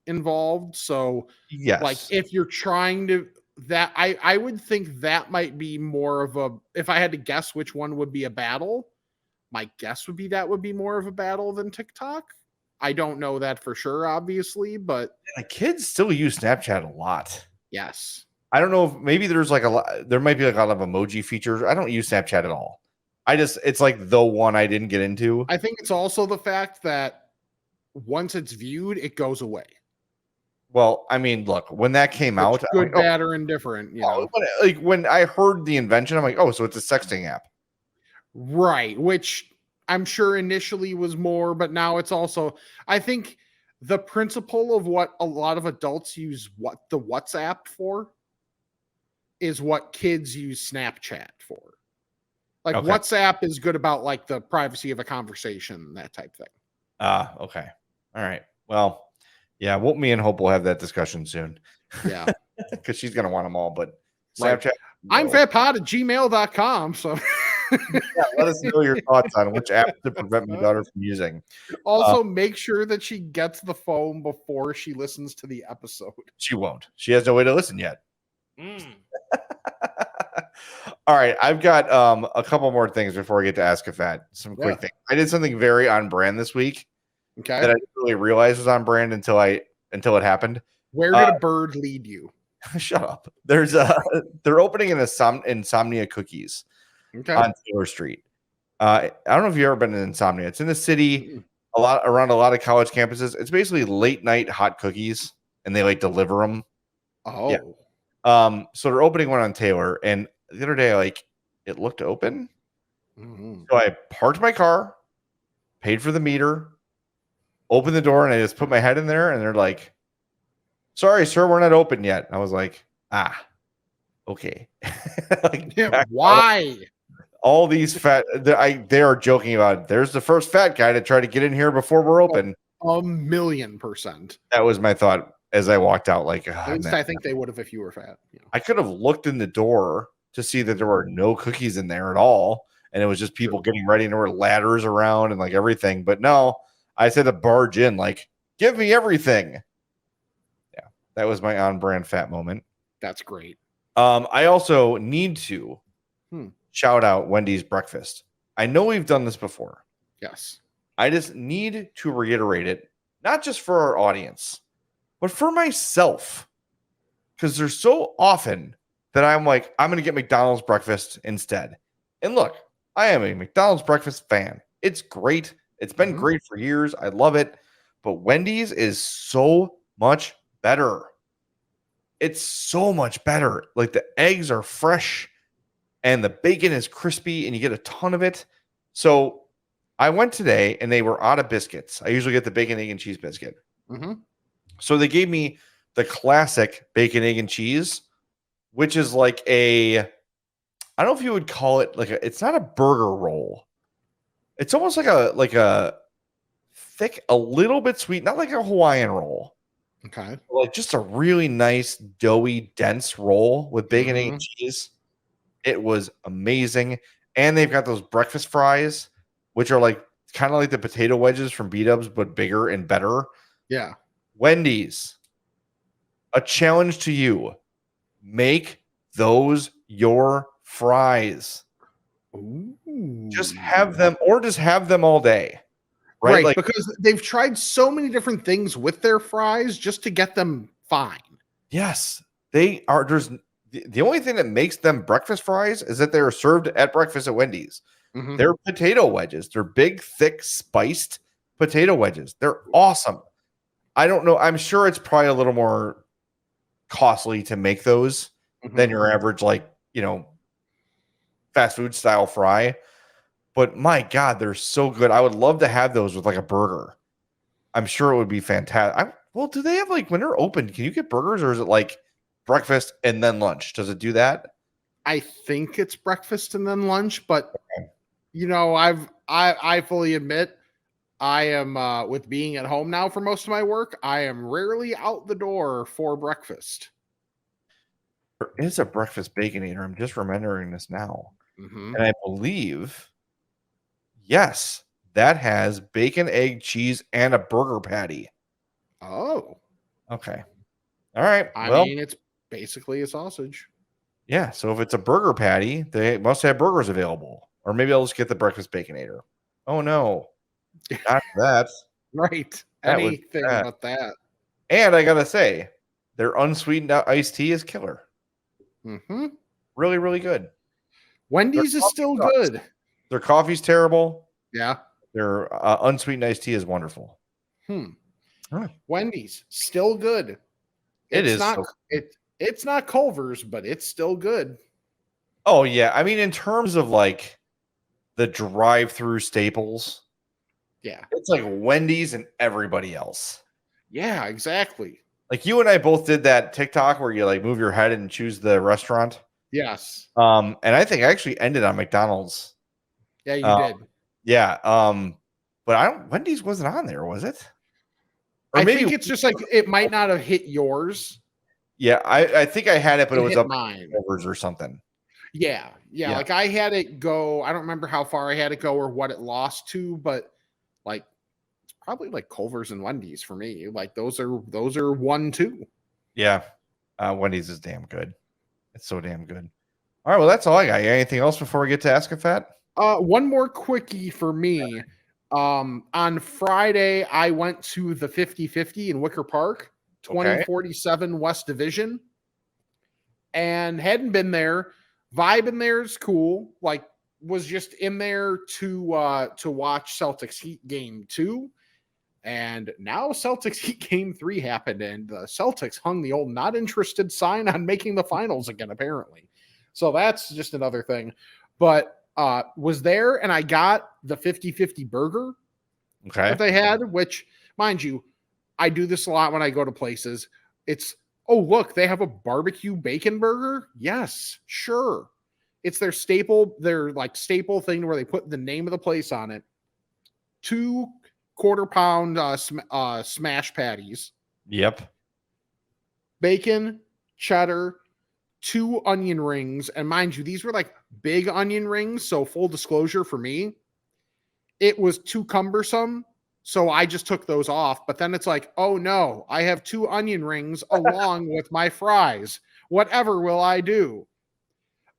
involved. So yes, like if you're trying to that, I would think that might be more of a, if I had to guess which one would be a battle, my guess would be that would be more of a battle than TikTok. I don't know that for sure, obviously, but the kids still use Snapchat a lot. Yes. I don't know if maybe there's like there might be like a lot of emoji features. I don't use Snapchat at all. It's like the one I didn't get into. I think it's also the fact that once it's viewed, it goes away. Well, I mean, look, when that came out, good, bad, or indifferent, you know. Like when I heard the invention, I'm like, oh, so it's a sexting app. Right, which I'm sure initially was more, but now it's also, I think the principle of what a lot of adults use the WhatsApp for is what kids use Snapchat for. Like WhatsApp is good about like the privacy of a conversation, that type thing. Okay. All right. Well, yeah, me and Hope will have that discussion soon. Yeah. Because she's gonna want them all, but Snapchat. Right. I'm fatpod@gmail.com. So yeah, let us know your thoughts on which app to prevent my daughter from using. Also, make sure that she gets the phone before she listens to the episode. She won't. She has no way to listen yet. All right, I've got a couple more things before I get to Ask a Fat. Some quick things. I did something very on brand this week. Okay. That I didn't really realize was on brand until it happened. Where did a bird lead you? Shut up. There's they're opening an Insomnia Cookies on Taylor Street. I don't know if you've ever been to Insomnia. It's in the city, around a lot of college campuses. It's basically late night hot cookies, and they like deliver them. Oh. Yeah. So they're opening one on Taylor, and the other day, it looked open. So I parked my car, paid for the meter, opened the door, and I just put my head in there, and they're like, "Sorry, sir, we're not open yet." I was like, okay. Why? All these fat, they are joking about it. There's the first fat guy to try to get in here before we're open. 1,000,000%. That was my thought as I walked out. At least I think they would have if you were fat. You know. I could have looked in the door to see that there were no cookies in there at all. And it was just people getting ready, and there were ladders around and everything. But no, I said to barge in, give me everything. Yeah, That was my on-brand fat moment. That's great. I also need to shout out Wendy's breakfast. I know we've done this before. Yes. I just need to reiterate it, not just for our audience, but for myself. Because there's so often that I'm like, I'm going to get McDonald's breakfast instead. And look, I am a McDonald's breakfast fan. It's great. It's been great for years. I love it. But Wendy's is so much better. It's so much better. Like the eggs are fresh and the bacon is crispy and you get a ton of it. So I went today and they were out of biscuits. I usually get the bacon, egg, and cheese biscuit. So they gave me the classic bacon, egg, and cheese, which is like I don't know if you would call it it's not a burger roll. It's almost like a thick, a little bit sweet, not like a Hawaiian roll. Okay. Like just a really nice, doughy, dense roll with bacon, egg, and cheese. It was amazing. And they've got those breakfast fries, which are like kind of like the potato wedges from B-Dubs, but bigger and better. Yeah. Wendy's, a challenge to you. Make those your fries. Ooh. Just have them, or just have them all day. Right? Like, because they've tried so many different things with their fries just to get them fine. Yes, they are. There's the only thing that makes them breakfast fries is that they are served at breakfast at Wendy's. They're potato wedges. They're big, thick, spiced potato wedges. They're awesome. I don't know. I'm sure it's probably a little more costly to make those than your average, fast food style fry. But my God, they're so good. I would love to have those with like a burger. I'm sure it would be fantastic. Well, do they have when they're open, can you get burgers, or is it like breakfast and then lunch? Does it do that? I think it's breakfast and then lunch, but I fully admit I am with being at home now for most of my work, I am rarely out the door for breakfast. There is a breakfast Baconator. I'm just remembering this now. And I believe, yes, that has bacon, egg, cheese, and a burger patty. Oh. Okay. All right. I mean, it's basically a sausage. Yeah. So if it's a burger patty, they must have burgers available. Or maybe I'll just get the breakfast Baconator. Oh, no. Not that. Right. That Anything but that. And I got to say, their unsweetened iced tea is killer. Really, really good. Wendy's is still good. Their coffee's terrible. Yeah. Their unsweetened iced tea is wonderful. Wendy's still good. It's not Culver's, but it's still good. Oh yeah, I mean in terms of the drive-through staples, yeah, it's like Wendy's and everybody else. Yeah, exactly. Like you and I both did that TikTok where you move your head and choose the restaurant. Yes. And I think I actually ended on McDonald's. Yeah, you did. Yeah. But Wendy's wasn't on there, was it? Or maybe think it's just it might not have hit yours. Yeah, I think I had it, but it was up mine or something. Yeah. Like I had it go. I don't remember how far I had it go or what it lost to, but it's probably Culver's and Wendy's for me. Those are 1-2. Yeah, Wendy's is damn good. It's so damn good. All right, well that's all I got. Anything else before we get to Ask a Fat? One more quickie for me. On Friday, I went to the 50/50 in Wicker Park, 2047 West Division, and hadn't been there. Vibe in there is cool. Was just in there to watch Celtics Heat game 2, and now Celtics Heat game 3 happened, and the Celtics hung the old not interested sign on making the finals again, apparently. So that's just another thing. But was there, and I got the 50/50 burger that they had, which, mind you, I do this a lot when I go to places. It's, oh, look, they have a barbecue bacon burger? Yes, sure. It's their staple thing where they put the name of the place on it. 2 quarter-pound smash patties. Yep. Bacon, cheddar, 2 onion rings, and mind you, these were big onion rings, so full disclosure for me, it was too cumbersome, So I just took those off. But then it's like, oh no, I have 2 onion rings along with my fries. Whatever will I do?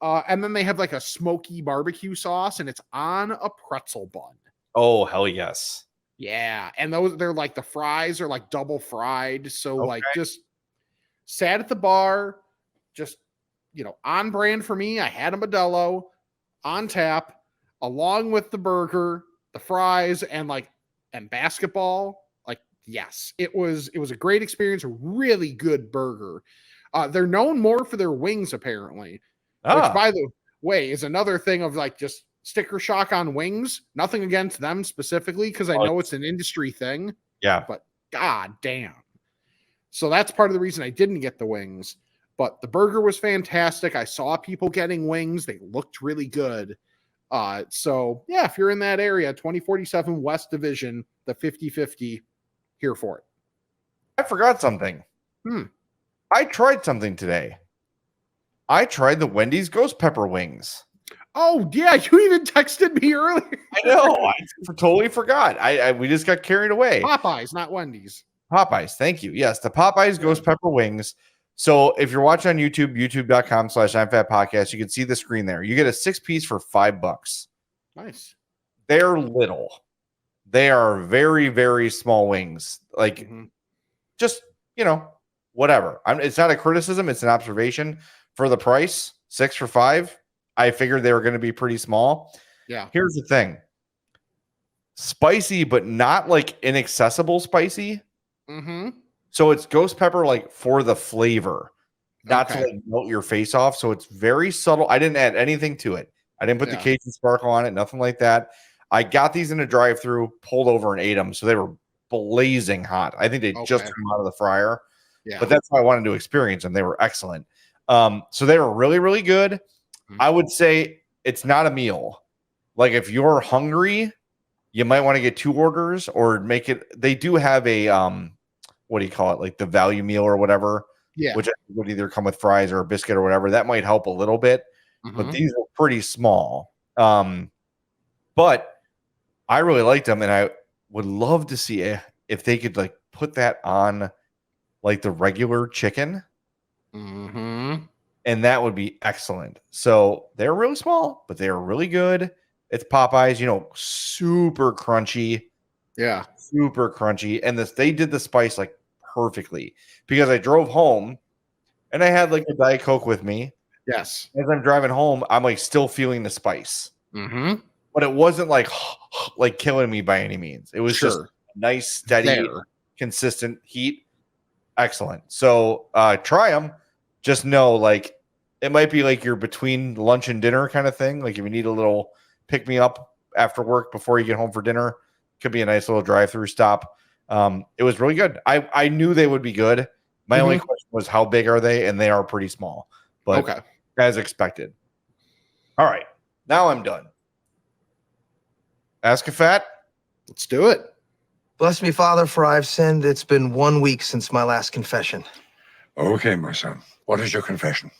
And then they have like a smoky barbecue sauce, and it's on a pretzel bun. Oh, hell yes. Yeah. And they're like the fries are like double fried. So like just sat at the bar, just, on brand for me. I had a Modelo on tap along with the burger, the fries, and basketball. Like, yes, it was a great experience. A really good burger. They're known more for their wings, apparently, which, by the way, is another thing of like just sticker shock on wings. Nothing against them specifically, because I know it's an industry thing. Yeah. But god damn. So that's part of the reason I didn't get the wings. But the burger was fantastic. I saw people getting wings. They looked really good. So yeah, if you're in that area, 2047 West Division, the 50/50, here for it. I forgot something. I tried something today. I tried the Wendy's ghost pepper wings. Oh yeah, you even texted me earlier. I know. I totally forgot. We just got carried away. Popeyes, not Wendy's. Popeyes. Thank you. Yes, the Popeyes ghost pepper wings. So if you're watching on YouTube, youtube.com/I'mFatPodcast, you can see the screen there. You get a 6-piece for $5. Nice. They're little. They are very, very small wings. Like, just, whatever. It's not a criticism. It's an observation. For the price, 6 for $5, I figured they were going to be pretty small. Yeah. Here's the thing. Spicy, but not like inaccessible spicy. So it's ghost pepper like for the flavor, not to like melt your face off. So it's very subtle. I didn't add anything to it. I didn't put the Cajun sparkle on it, nothing like that. I got these in a drive-through, pulled over and ate them. So they were blazing hot. I think they just came out of the fryer. Yeah. But that's why I wanted to experience them. They were excellent. So they were really, really good. I would say it's not a meal. Like if you're hungry, you might want to get 2 orders or make it. They do have a what do you call it? Like the value meal or whatever. Yeah. Which would either come with fries or a biscuit or whatever. That might help a little bit. But these are pretty small. But I really liked them, and I would love to see if they could like put that on like the regular chicken. And that would be excellent. So they're really small, but they are really good. It's Popeyes, super crunchy. Yeah. Super crunchy. And they did the spice like perfectly because I drove home and I had like a Diet Coke with me. Yes. As I'm driving home, I'm like still feeling the spice. But it wasn't like killing me by any means. It was just nice, steady, consistent heat. Excellent. So try them. Just know, like, it might be like you're between lunch and dinner kind of thing. Like if you need a little pick me up after work before you get home for dinner, could be a nice little drive-through stop. It was really good. I knew they would be good. My only question was how big are they? And they are pretty small, but as expected. All right. Now I'm done. Ask a Fat. Let's do it. Bless me, Father, for I've sinned. It's been 1 week since my last confession. Okay, my son. What is your confession?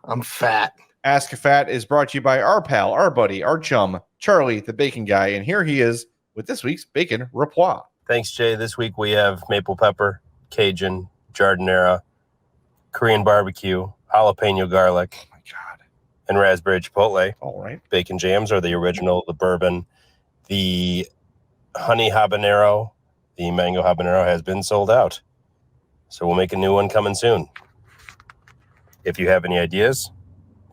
I'm fat. Ask a Fat is brought to you by our pal, our buddy, our chum, Charlie, the bacon guy. And here he is with this week's bacon repois. Thanks, Jay. This week we have maple pepper, Cajun, jardinera, Korean barbecue, jalapeno garlic, oh my God, and raspberry chipotle. All right. Bacon jams are the original, the bourbon. The honey habanero, the mango habanero has been sold out. So we'll make a new one coming soon. If you have any ideas,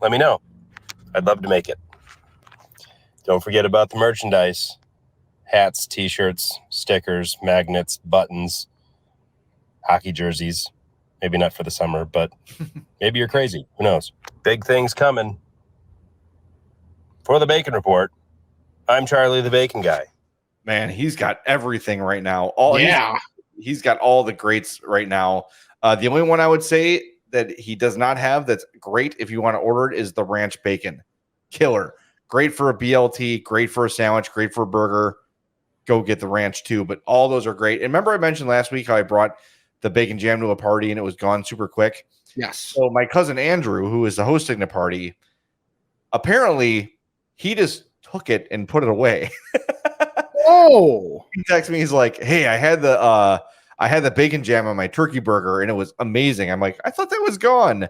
let me know. I'd love to make it. Don't forget about the merchandise. Hats, t-shirts, stickers, magnets, buttons, hockey jerseys. Maybe not for the summer, but maybe you're crazy. Who knows? Big things coming. For the Bacon Report, I'm Charlie the Bacon Guy. Man, he's got everything right now. He's got all the greats right now. The only one I would say that he does not have that's great if you want to order it is the ranch bacon. Killer. Great for a BLT, great for a sandwich, great for a burger. Go get the ranch too. But all those are great. And remember I mentioned last week how I brought the bacon jam to a party and it was gone super quick? Yes. So my cousin Andrew, who is the hosting the party, apparently he just took it and put it away. Oh, he texts me. He's like, "Hey, I had the bacon jam on my turkey burger, and it was amazing." I'm like, "I thought that was gone."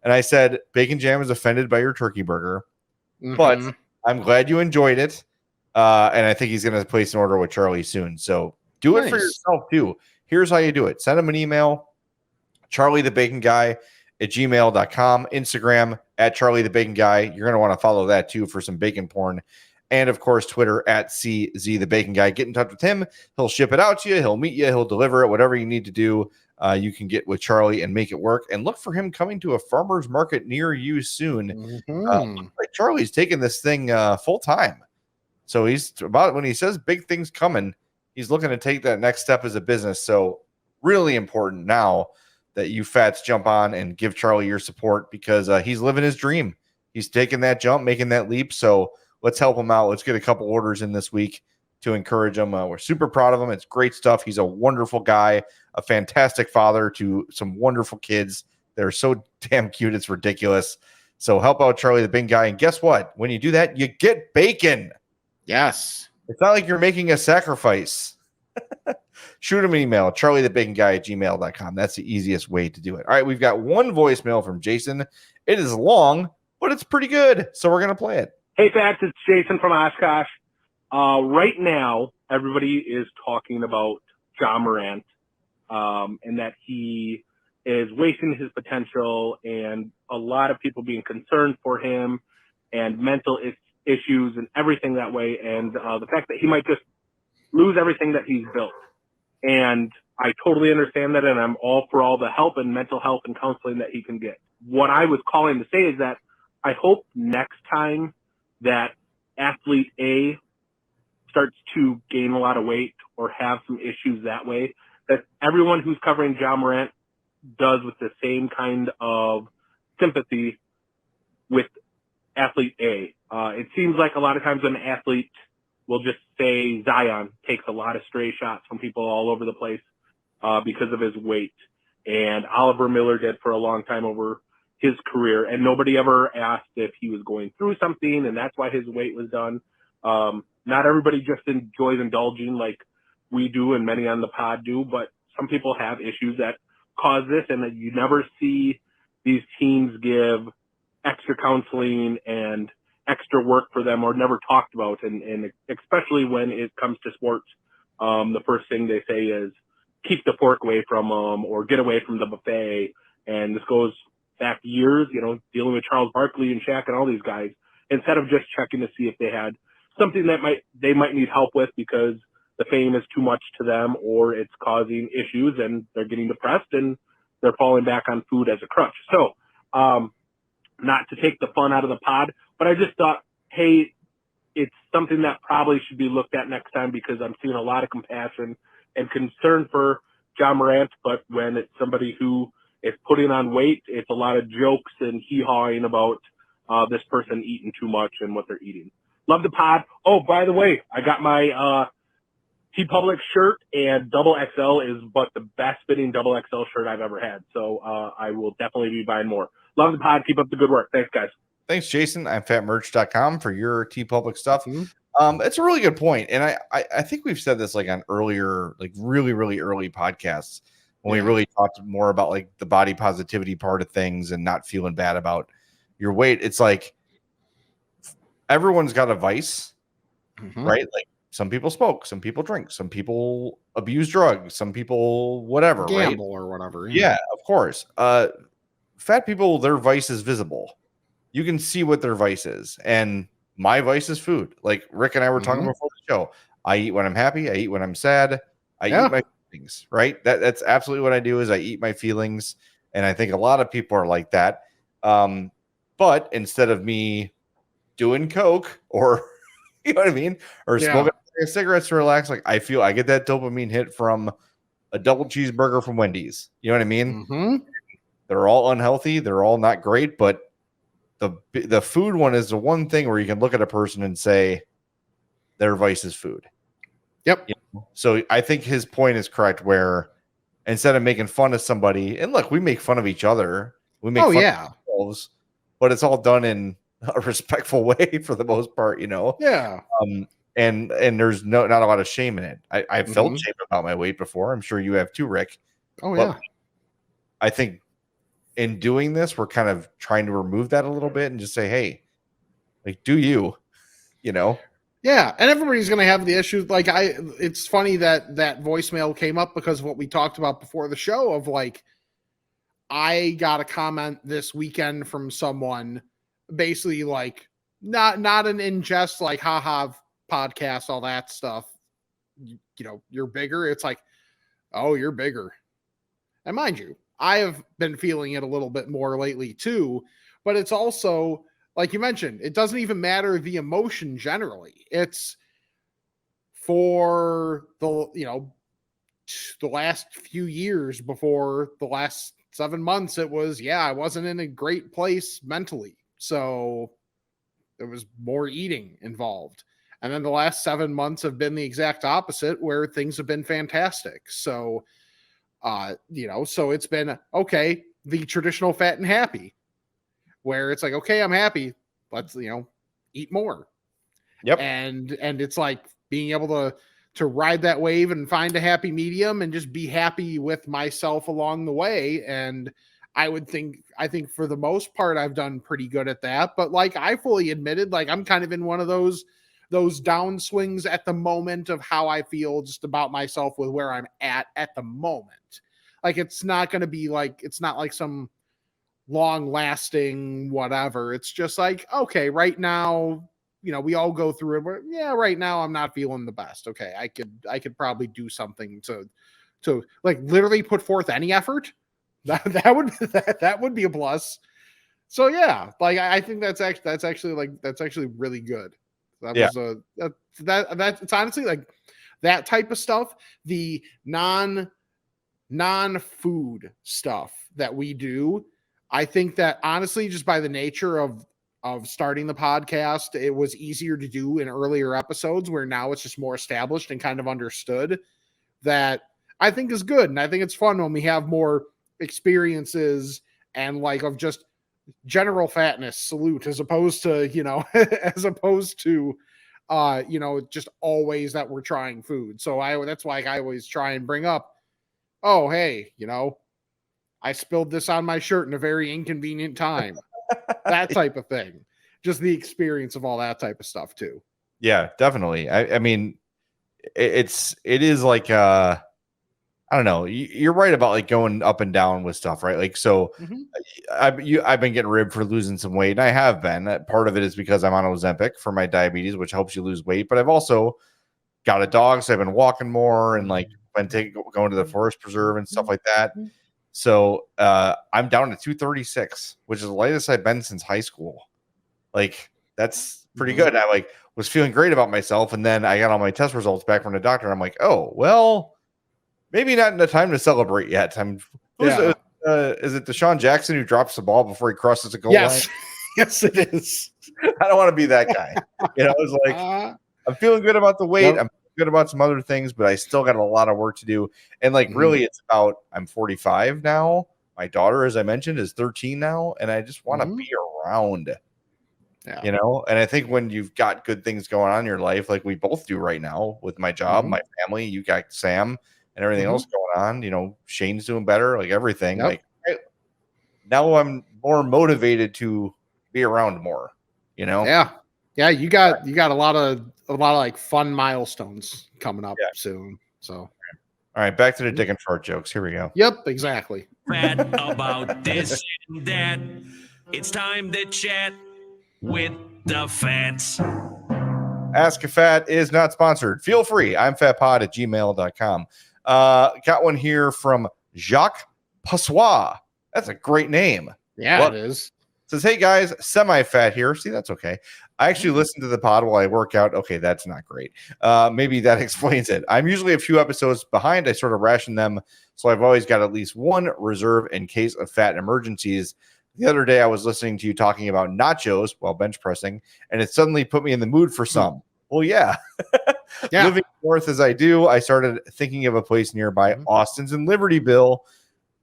And I said, "Bacon jam is offended by your turkey burger, but I'm glad you enjoyed it." And I think he's going to place an order with Charlie soon. So do it for Nice. yourself too. Here's how you do it: send him an email, charliethebaconguy@gmail.com, Instagram @charliethebaconguy. You're going to want to follow that too for some bacon porn. And of course, Twitter @CZTheBaconGuy. Get in touch with him. He'll ship it out to you. He'll meet you. He'll deliver it. Whatever you need to do, you can get with Charlie and make it work. And look for him coming to a farmer's market near you soon. Looks like Charlie's taking this thing full time. So he's about, when he says big things coming, he's looking to take that next step as a business. So really important now that you fats jump on and give Charlie your support, because he's living his dream. He's taking that jump, making that leap. So let's help him out. Let's get a couple orders in this week to encourage him. We're super proud of him. It's great stuff. He's a wonderful guy, a fantastic father to some wonderful kids. They're so damn cute. It's ridiculous. So help out Charlie the Big Guy. And guess what? When you do that, you get bacon. Yes. It's not like you're making a sacrifice. Shoot him an email, charliethebaconguy@gmail.com. That's the easiest way to do it. All right, we've got one voicemail from Jason. It is long, but it's pretty good. So we're going to play it. Hey, Fats, it's Jason from Oshkosh. Right now, everybody is talking about Ja Morant and that he is wasting his potential, and a lot of people being concerned for him and mental issues and everything that way, and the fact that he might just lose everything that he's built. And I totally understand that, and I'm all for all the help and mental health and counseling that he can get. What I was calling to say is that I hope next time that athlete A starts to gain a lot of weight or have some issues that way, that everyone who's covering Ja Morant does with the same kind of sympathy with athlete A. It seems like a lot of times when an athlete will just say Zion takes a lot of stray shots from people all over the place because of his weight. And Oliver Miller did for a long time over his career, and nobody ever asked if he was going through something, and that's why his weight was done. Not everybody just enjoys indulging like we do and many on the pod do, but some people have issues that cause this, and that you never see these teams give extra counseling and extra work for them, or never talked about. And especially when it comes to sports, the first thing they say is keep the fork away from them or get away from the buffet. And this goes back years, dealing with Charles Barkley and Shaq and all these guys, instead of just checking to see if they had something that they might need help with because the fame is too much to them, or it's causing issues and they're getting depressed and they're falling back on food as a crutch. So, not to take the fun out of the pod, but I just thought, hey, it's something that probably should be looked at next time, because I'm seeing a lot of compassion and concern for Ja Morant, but when it's somebody who is putting on weight, it's a lot of jokes and hee-hawing about this person eating too much and what they're eating. Love the pod. Oh, by the way, I got my TeePublic shirt, and double XL is but the best fitting double XL shirt I've ever had. So I will definitely be buying more. Love the pod. Keep up the good work. Thanks, guys. Thanks, Jason. I'm fatmerch.com for your TeePublic stuff. It's a really good point. And I think we've said this like on earlier, like really, really early podcasts when we really talked more about like the body positivity part of things and not feeling bad about your weight. It's like everyone's got a vice, right? Like some people smoke, some people drink, some people abuse drugs, some people whatever, gamble, right? or whatever. Yeah, of course. Fat people, their vice is visible. You can see what their vice is. And my vice is food. Like Rick and I were talking before the show. I eat when I'm happy. I eat when I'm sad. I eat my feelings, right? That's absolutely what I do, is I eat my feelings. And I think a lot of people are like that. But instead of me doing coke or, you know what I mean? Or smoking cigarettes to relax, like I feel I get that dopamine hit from a double cheeseburger from Wendy's. You know what I mean? They're all unhealthy. They're all not great, but the food one is the one thing where you can look at a person and say their vice is food. Yep. So I think his point is correct, where instead of making fun of somebody, and look, we make fun of each other. We make fun of ourselves, but it's all done in a respectful way for the most part, Yeah. and there's not a lot of shame in it. I felt shame about my weight before. I'm sure you have too, Rick. Oh But yeah. I think in doing this, we're kind of trying to remove that a little bit and just say, hey, like, do you, you know? Yeah, and everybody's going to have the issues. Like, it's funny that voicemail came up because of what we talked about before the show of like, I got a comment this weekend from someone basically like, not an in jest, like, haha, podcast, all that stuff. You know, you're bigger. It's like, oh, you're bigger. And mind you, I have been feeling it a little bit more lately too, but it's also, like you mentioned, it doesn't even matter the emotion generally. It's for the, you know, the last few years before the last 7 months, it was, yeah, I wasn't in a great place mentally. So there was more eating involved. And then the last 7 months have been the exact opposite where things have been fantastic. So, you know, so it's been, okay, the traditional fat and happy, where it's like, okay, I'm happy. Let's, you know, eat more. Yep. And it's like being able to ride that wave and find a happy medium and just be happy with myself along the way. And I think for the most part, I've done pretty good at that. But like I fully admitted, like I'm kind of in one of those downswings at the moment of how I feel just about myself with where I'm at the moment. Like, it's not going to be like, it's not like some long lasting whatever. It's just like, okay, right now, you know, we all go through it. But yeah, right now I'm not feeling the best. Okay. I could probably do something to like literally put forth any effort. That would be a plus. So yeah, like I think that's actually really good. It's honestly like that type of stuff, the non-food stuff that we do. I think that honestly, just by the nature of starting the podcast, it was easier to do in earlier episodes where now it's just more established and kind of understood, that I think is good. And I think it's fun when we have more experiences and like of just general fatness salute as opposed to, you know, you know, just always that we're trying food. So that's why I always try and bring up, oh, hey, you know, I spilled this on my shirt in a very inconvenient time. That type of thing. Just the experience of all that type of stuff too. Yeah, definitely. I mean, it is like, I don't know. You're right about like going up and down with stuff, right? Like, so I've been getting ribbed for losing some weight, and I have been. Part of it is because I'm on Ozempic for my diabetes, which helps you lose weight. But I've also got a dog, so I've been walking more and like been going to the forest preserve and stuff like that. So I'm down to 236, which is the lightest I've been since high school. Like, that's pretty good. I like was feeling great about myself, and then I got all my test results back from the doctor, and I'm like, oh well. Maybe not in the time to celebrate yet. Is it Deshaun Jackson who drops the ball before he crosses the goal line? Yes, it is. I don't want to be that guy. You know, it's like I'm feeling good about the weight. I'm good about some other things, but I still got a lot of work to do. And like, really, it's about I'm 45 now. My daughter, as I mentioned, is 13 now, and I just want to be around. Yeah. You know, and I think when you've got good things going on in your life, like we both do right now with my job, my family, you got Sam and everything else going on, you know, Shane's doing better, like everything. Like now I'm more motivated to be around more, you know? Yeah. Yeah. You got a lot of like fun milestones coming up soon. So, all right, back to the dick and fart jokes. Here we go. Yep, exactly. Fat about this and that. It's time to chat with the fats. Ask a Fat is not sponsored. Feel free. I'm fatpod@gmail.com. Got one here from Jacques Passois. That's a great name. Yeah, it is. Says, hey guys, semi-fat here. See, that's okay. I actually listen to the pod while I work out. Okay, that's not great. Maybe that explains it. I'm usually a few episodes behind. I sort of ration them, so I've always got at least one reserve in case of fat emergencies. The other day, I was listening to you talking about nachos while bench pressing, and it suddenly put me in the mood for some. Well, yeah. Living north as I do, I started thinking of a place nearby Austin's in Libertyville.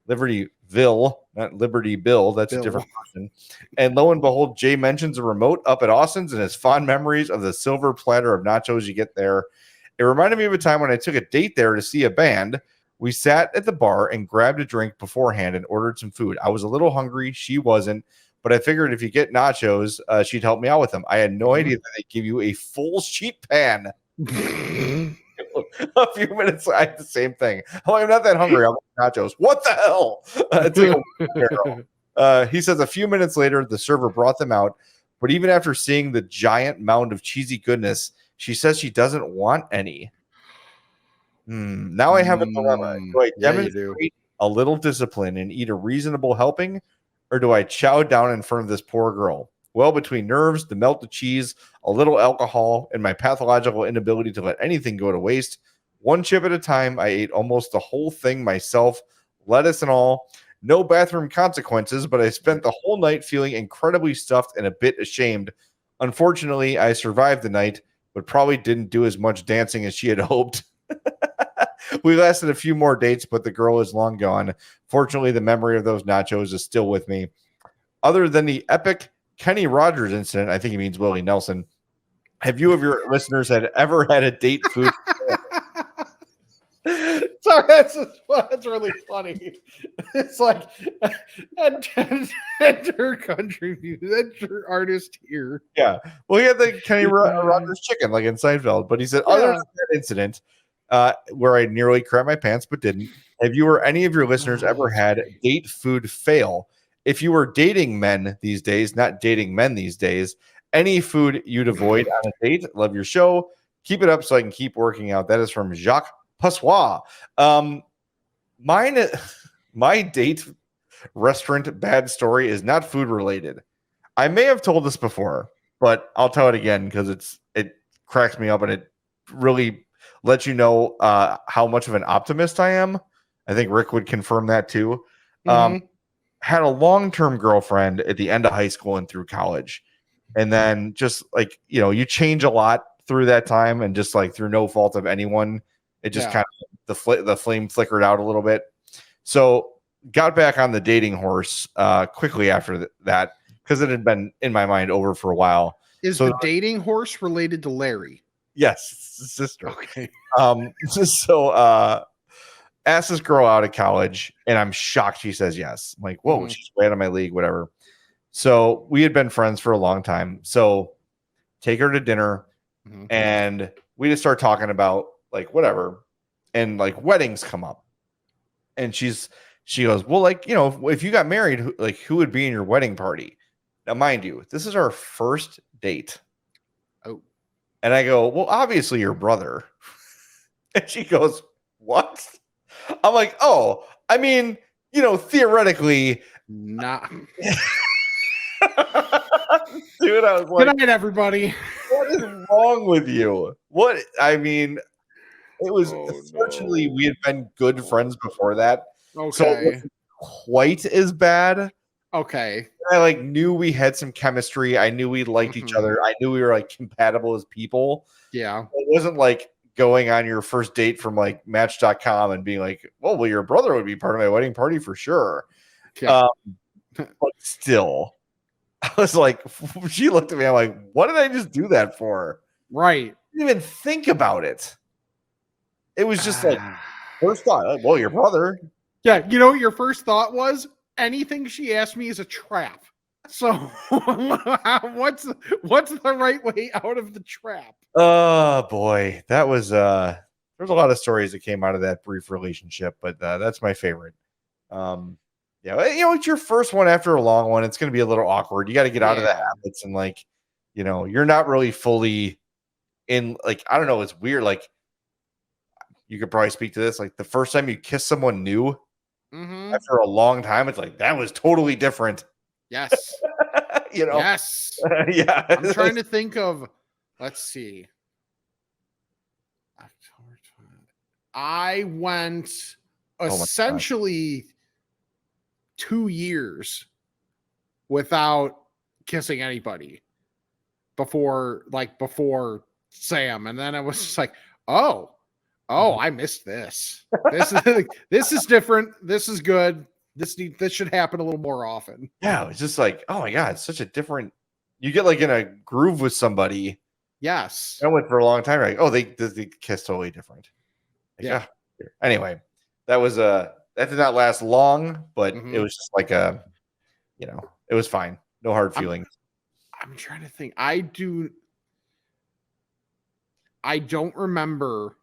Libertyville, not Liberty Bill. That's Bill. a different person. And lo and behold, Jay mentions a remote up at Austin's and his fond memories of the silver platter of nachos you get there. It reminded me of a time when I took a date there to see a band. We sat at the bar and grabbed a drink beforehand and ordered some food. I was a little hungry. She wasn't. But I figured if you get nachos, she'd help me out with them. I had no idea that they give you a full sheet pan. A few minutes, I had the same thing. Oh, I'm not that hungry. I'll get nachos. What the hell? It's like he says a few minutes later, the server brought them out. But even after seeing the giant mound of cheesy goodness, she says she doesn't want any. Now I have a dilemma. Do I demonstrate a little discipline and eat a reasonable helping? Or do I chow down in front of this poor girl? Well, between nerves, the melted cheese, a little alcohol, and my pathological inability to let anything go to waste, one chip at a time, I ate almost the whole thing myself, lettuce and all. No bathroom consequences, but I spent the whole night feeling incredibly stuffed and a bit ashamed. Unfortunately, I survived the night, but probably didn't do as much dancing as she had hoped. We lasted a few more dates, but the girl is long gone. Fortunately, the memory of those nachos is still with me. Other than the epic Kenny Rogers incident, I think he means Willie Nelson, have you of your listeners ever had a date food? Sorry, that's really funny. It's like enter country music, enter artist here. Yeah. Well, he had the Kenny Rogers chicken like in Seinfeld, but he said, other than that incident, where I nearly crap my pants but didn't, have you or any of your listeners ever had date food fail? If you were dating men these days, not dating men these days, any food you'd avoid on a date? Love your show. Keep it up so I can keep working out. That is from Jacques Passois. My date restaurant bad story is not food related. I may have told this before, but I'll tell it again because it cracks me up and it really lets you know how much of an optimist I am. I think Rick would confirm that too. Had a long-term girlfriend at the end of high school and through college. And then just like, you change a lot through that time and just like through no fault of anyone, it just kind of the flame flickered out a little bit. So got back on the dating horse quickly after that because it had been in my mind over for a while. Is the dating horse related to Larry? Yes, it's his sister. Okay. Asked this girl out of college, and I'm shocked she says yes. I'm like, whoa, she's way out of my league, whatever. So we had been friends for a long time. So take her to dinner, and we just start talking about like whatever, and like weddings come up, and she goes, well, like if you got married, like who would be in your wedding party? Now, mind you, this is our first date. Oh, and I go, well, obviously your brother, and she goes, what? I'm like, oh, I mean, theoretically, not. Dude, I was like, good night, everybody. What is wrong with you? What? I mean, it was fortunately we had been good friends before that, so it wasn't quite as bad. Okay, I like knew we had some chemistry. I knew we liked each other. I knew we were like compatible as people. Yeah, it wasn't like going on your first date from like Match.com and being like, well, your brother would be part of my wedding party for sure. Yeah. But still, I was like, she looked at me. I'm like, what did I just do that for? Right. I didn't even think about it. It was just like, first thought, like, well, your brother. Yeah. You know what your first thought was? Anything she asked me is a trap. So what's the right way out of the trap? Oh boy, that was there's a lot of stories that came out of that brief relationship, but that's my favorite. It's your first one after a long one. It's going to be a little awkward. You got to get out of the habits and like, you're not really fully in, like, I don't know. It's weird. Like you could probably speak to this. Like the first time you kiss someone new after a long time, it's like, that was totally different. Yes. Yes. Yeah. I'm trying to think of, let's see. I went essentially 2 years without kissing anybody before Sam. And then I was just like, oh, I missed this. This is different. This is good. This should happen a little more often. Yeah, it's just like, oh my god, it's such a different. You get like in a groove with somebody. Yes. I went for a long time. Like, oh, they kiss totally different. Like, Yeah. Anyway, that did not last long, but Mhm. it was just like it was fine. No hard feelings. I'm trying to think. I don't remember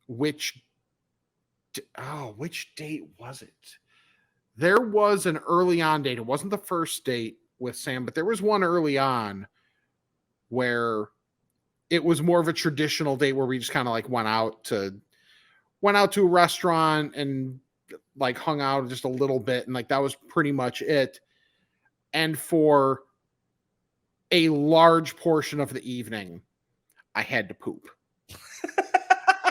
which date was it? There was an early on date. It wasn't the first date with Sam, but there was one early on where it was more of a traditional date where we just kind of like went out to a restaurant and like hung out just a little bit, and like that was pretty much it. And for a large portion of the evening, I had to poop.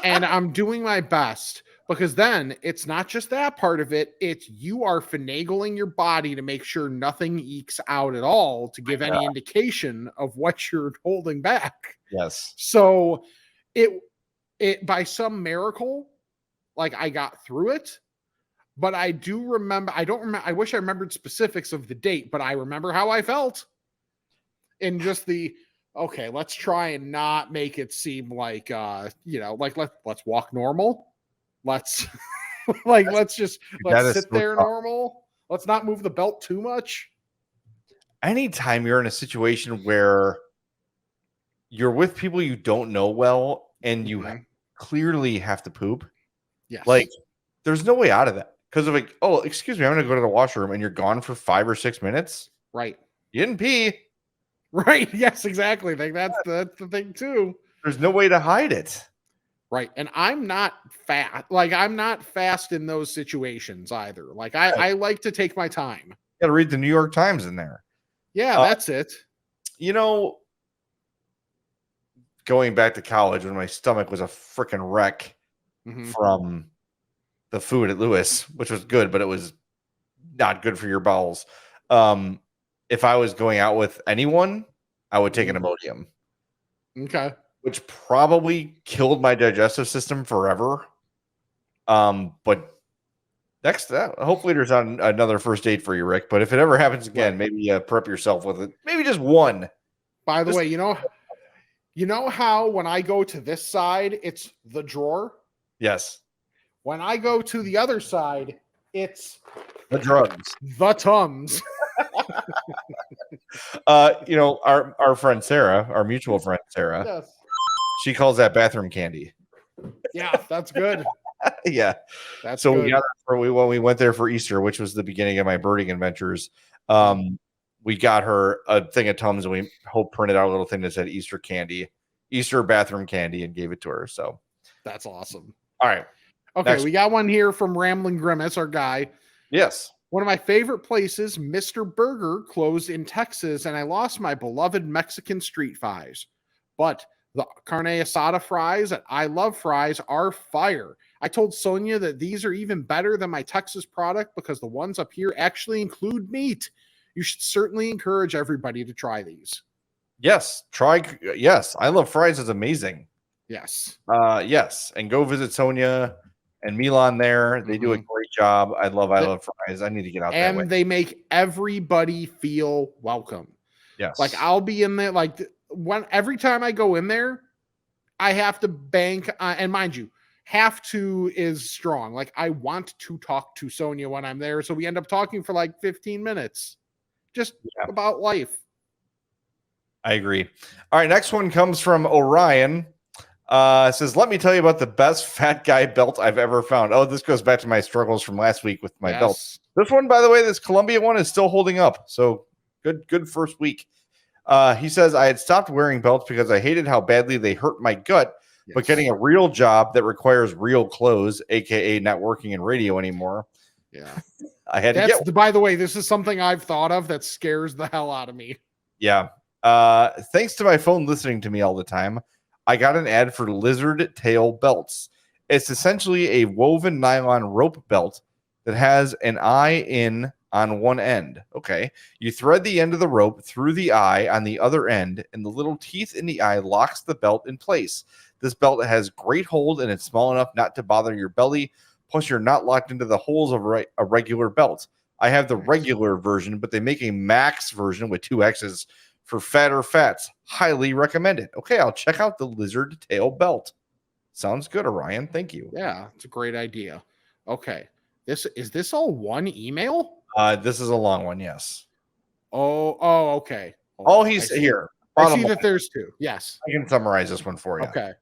And I'm doing my best, because then it's not just that part of it. It's you are finagling your body to make sure nothing ekes out at all to give any indication of what you're holding back. Yes. So it by some miracle, like I got through it, but I do remember, I don't remember, I wish I remembered specifics of the date, but I remember how I felt. And just okay, let's try and not make it seem like like let's walk normal. Let's let's sit there normal. Let's not move the belt too much. Anytime you're in a situation where you're with people you don't know well and you clearly have to poop, yes, like there's no way out of that. Because of like, oh, excuse me, I'm gonna go to the washroom, and you're gone for 5 or 6 minutes. Right. You didn't pee. Right. Yes, exactly. Like that's the thing too. There's no way to hide it. Right. And I'm not fast. Like I'm not fast in those situations either. Like I like to take my time. You gotta read the New York Times in there. Yeah, that's it. Going back to college when my stomach was a freaking wreck from the food at Lewis, which was good, but it was not good for your bowels. If I was going out with anyone, I would take an Imodium. Okay. Which probably killed my digestive system forever. But hopefully there's not another first date for you, Rick. But if it ever happens again, maybe prep yourself with it. Maybe just one. By the way, you know how when I go to this side, it's the drawer? Yes. When I go to the other side, it's the drugs. The Tums. Our friend Sarah, our mutual friend Sarah, yes, she calls that bathroom candy. Yeah, that's good. Yeah, that's so good. we got her when we went there for Easter, which was the beginning of my birding adventures. We got her a thing of Tums, and we printed out a little thing that said Easter candy, Easter bathroom candy, and gave it to her. So that's awesome. All right. Okay, we got one here from Rambling Grimace, our guy. Yes. One of my favorite places, Mr. Burger, closed in Texas, and I lost my beloved Mexican street fries. But the carne asada fries at I Love Fries are fire. I told Sonia that these are even better than my Texas product because the ones up here actually include meat. You should certainly encourage everybody to try these. Yes, yes, I Love Fries is amazing. Yes. Yes, and go visit Sonia and Milan there. They do a great job. I love Fries. I need to get out that way. And they make everybody feel welcome. Yes. Like I'll be in there, every time I go in there, I have to bank, and mind you, have to is strong. Like I want to talk to Sonia when I'm there. So we end up talking for like 15 minutes just about life. I agree. All right. Next one comes from Orion. It says, let me tell you about the best fat guy belt I've ever found. Oh, this goes back to my struggles from last week with my belt. This one, by the way, this Columbia one is still holding up. So good first week. He says, I had stopped wearing belts because I hated how badly they hurt my gut, but getting a real job that requires real clothes, aka not working in radio anymore. Yeah. I had to get. By the way, this is something I've thought of that scares the hell out of me. Yeah. Thanks to my phone listening to me all the time, I got an ad for lizard tail belts. It's essentially a woven nylon rope belt that has an eye in on one end. Okay. You thread the end of the rope through the eye on the other end, and the little teeth in the eye locks the belt in place. This belt has great hold, and it's small enough not to bother your belly. Plus, you're not locked into the holes of a regular belt. I have the regular version, but they make a max version with 2 X's for fatter fats. Highly recommended. Okay, I'll check out the lizard tail belt. Sounds good, Orion. Thank you. Yeah, it's a great idea. Okay. Is this all one email? This is a long one, yes. Okay. Oh, he's here. I see that there's 2. Yes. I can summarize this one for you. Okay.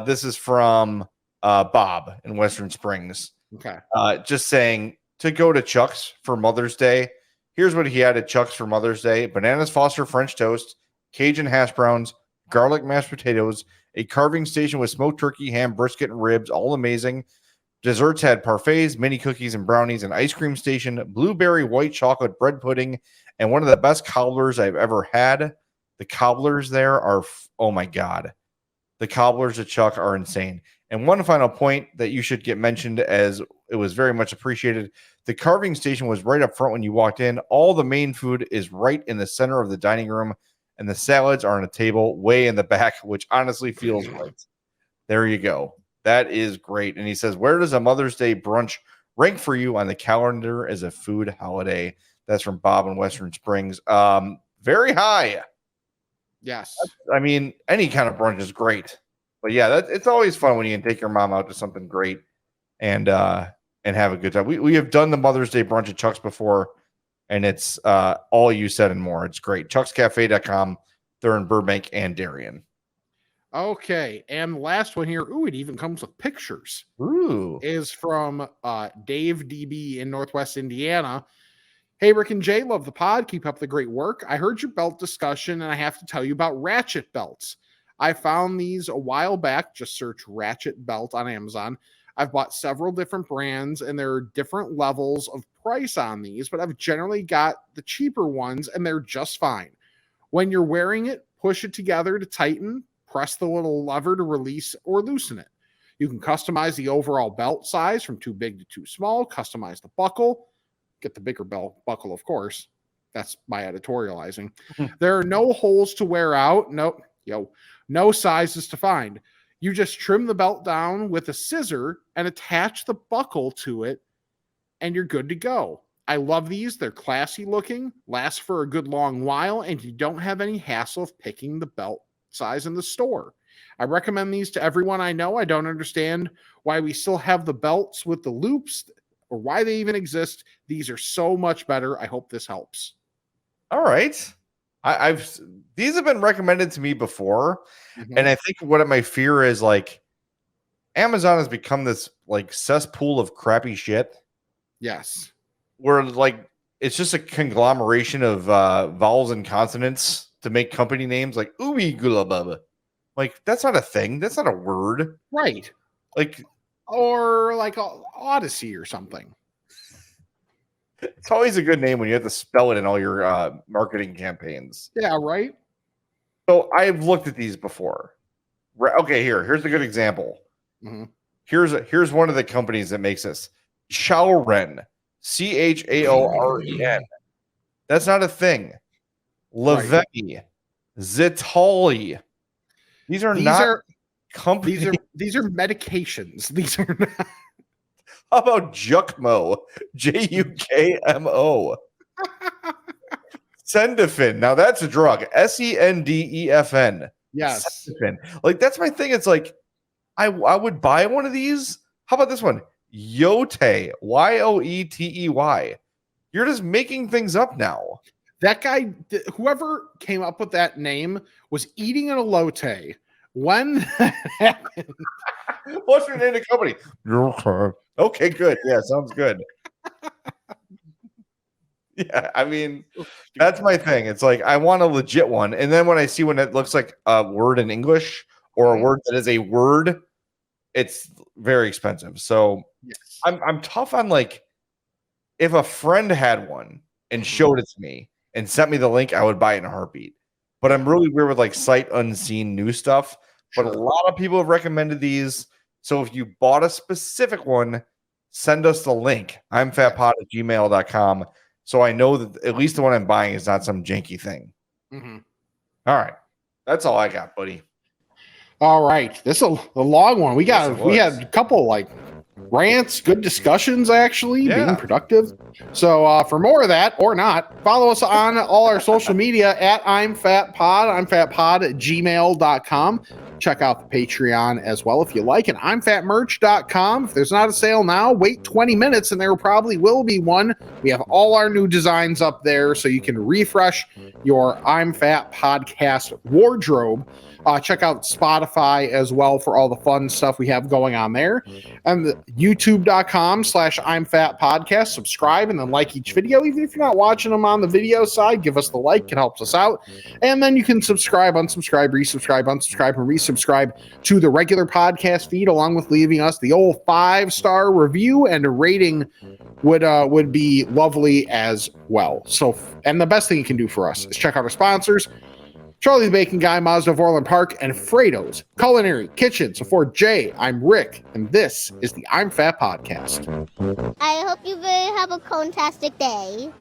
This is from Bob in Western Springs. Okay. Just saying to go to Chuck's for Mother's Day. Here's what he had at Chuck's for Mother's Day: bananas Foster French toast, Cajun hash browns, garlic mashed potatoes, a carving station with smoked turkey, ham, brisket, and ribs, all amazing. Desserts had parfaits, mini cookies and brownies, an ice cream station, blueberry white chocolate bread pudding, and one of the best cobblers I've ever had. The cobblers there are, oh my God. The cobblers at Chuck are insane. And one final point that you should get mentioned, as it was very much appreciated. The carving station was right up front when you walked in. All the main food is right in the center of the dining room, and the salads are on a table way in the back, which honestly feels right. There you go. That is great. And he says, where does a Mother's Day brunch rank for you on the calendar as a food holiday? That's from Bob in Western Springs. Very high. Yes. I mean, any kind of brunch is great. But yeah, it's always fun when you can take your mom out to something great and have a good time. We have done the Mother's Day brunch at Chuck's before, and it's all you said and more. It's great. ChucksCafe.com. They're in Burbank and Darien. Okay. And the last one here, it even comes with pictures. Ooh. Is from Dave DB in Northwest Indiana. Hey, Rick and Jay, love the pod. Keep up the great work. I heard your belt discussion, and I have to tell you about ratchet belts. I found these a while back. Just search ratchet belt on Amazon. I've bought several different brands, and there are different levels of price on these, but I've generally got the cheaper ones, and they're just fine. When you're wearing it, push it together to tighten, press the little lever to release or loosen it. You can customize the overall belt size from too big to too small, customize the buckle, get the bigger belt buckle, of course. That's my editorializing. There are no holes to wear out. No sizes to find. You just trim the belt down with a scissor and attach the buckle to it, and you're good to go. I love these. They're classy looking, last for a good long while, and you don't have any hassle of picking the belt size in the store. I recommend these to everyone I know. I don't understand why we still have the belts with the loops or why they even exist. These are so much better. I hope this helps. All right. These have been recommended to me before, and I think what my fear is, like, Amazon has become this like cesspool of crappy shit. Yes, where like it's just a conglomeration of vowels and consonants to make company names, like ooey gula bubba. Like that's not a thing. That's not a word, right? Like or like Odyssey or something. It's always a good name when you have to spell it in all your marketing campaigns. Yeah, right. So I've looked at these before. Okay, here's a good example. Mm-hmm. Here's one of the companies that makes this. Chaoren, Chaoren. That's not a thing. Laveni, Zitali. These are not companies. These are medications. These are not. How about Jukmo? Jukmo. Sendefin. Now that's a drug. Sendefn. Yes. Sendefin. Like that's my thing. It's like I would buy one of these. How about this one? Yote. Yoetey. You're just making things up now. That guy, whoever came up with that name, was eating an elote when that happened. What's your name of the company? Okay, good. Yeah, sounds good. Yeah, I mean, that's my thing. It's like I want a legit one, and then when I see when it looks like a word in English or a word that is a word, it's very expensive. So yes. I'm tough on like if a friend had one and showed it to me and sent me the link, I would buy it in a heartbeat. But I'm really weird with like sight unseen new stuff. But a lot of people have recommended these. So if you bought a specific one, send us the link. I'm fatpod@gmail.com. So I know that at least the one I'm buying is not some janky thing. Mm-hmm. All right. That's all I got, buddy. All right. This is a long one. We had a couple like rants, good discussions, actually, Yeah. being productive. So for more of that, or not, follow us on all our social media at I'm Fat Pod, imfatpod@gmail.com. Check out the Patreon as well if you like, and imfatmerch.com. If there's not a sale now, wait 20 minutes and there probably will be one. We have all our new designs up there so you can refresh your I'm Fat podcast wardrobe. Check out Spotify as well for all the fun stuff we have going on there. And youtube.com/I'm Fat Podcast. Subscribe and then like each video. Even if you're not watching them on the video side, give us the like. It helps us out. And then you can subscribe, unsubscribe, resubscribe, unsubscribe, and resubscribe to the regular podcast feed, along with leaving us the old 5-star review and a rating would be lovely as well. So, and the best thing you can do for us is check out our sponsors, Charlie the Bacon Guy, Mazda of Orland Park, and Frato's Culinary Kitchen. So for Jay, I'm Rick, and this is the I'm Fat Podcast. I hope you have a fantastic day.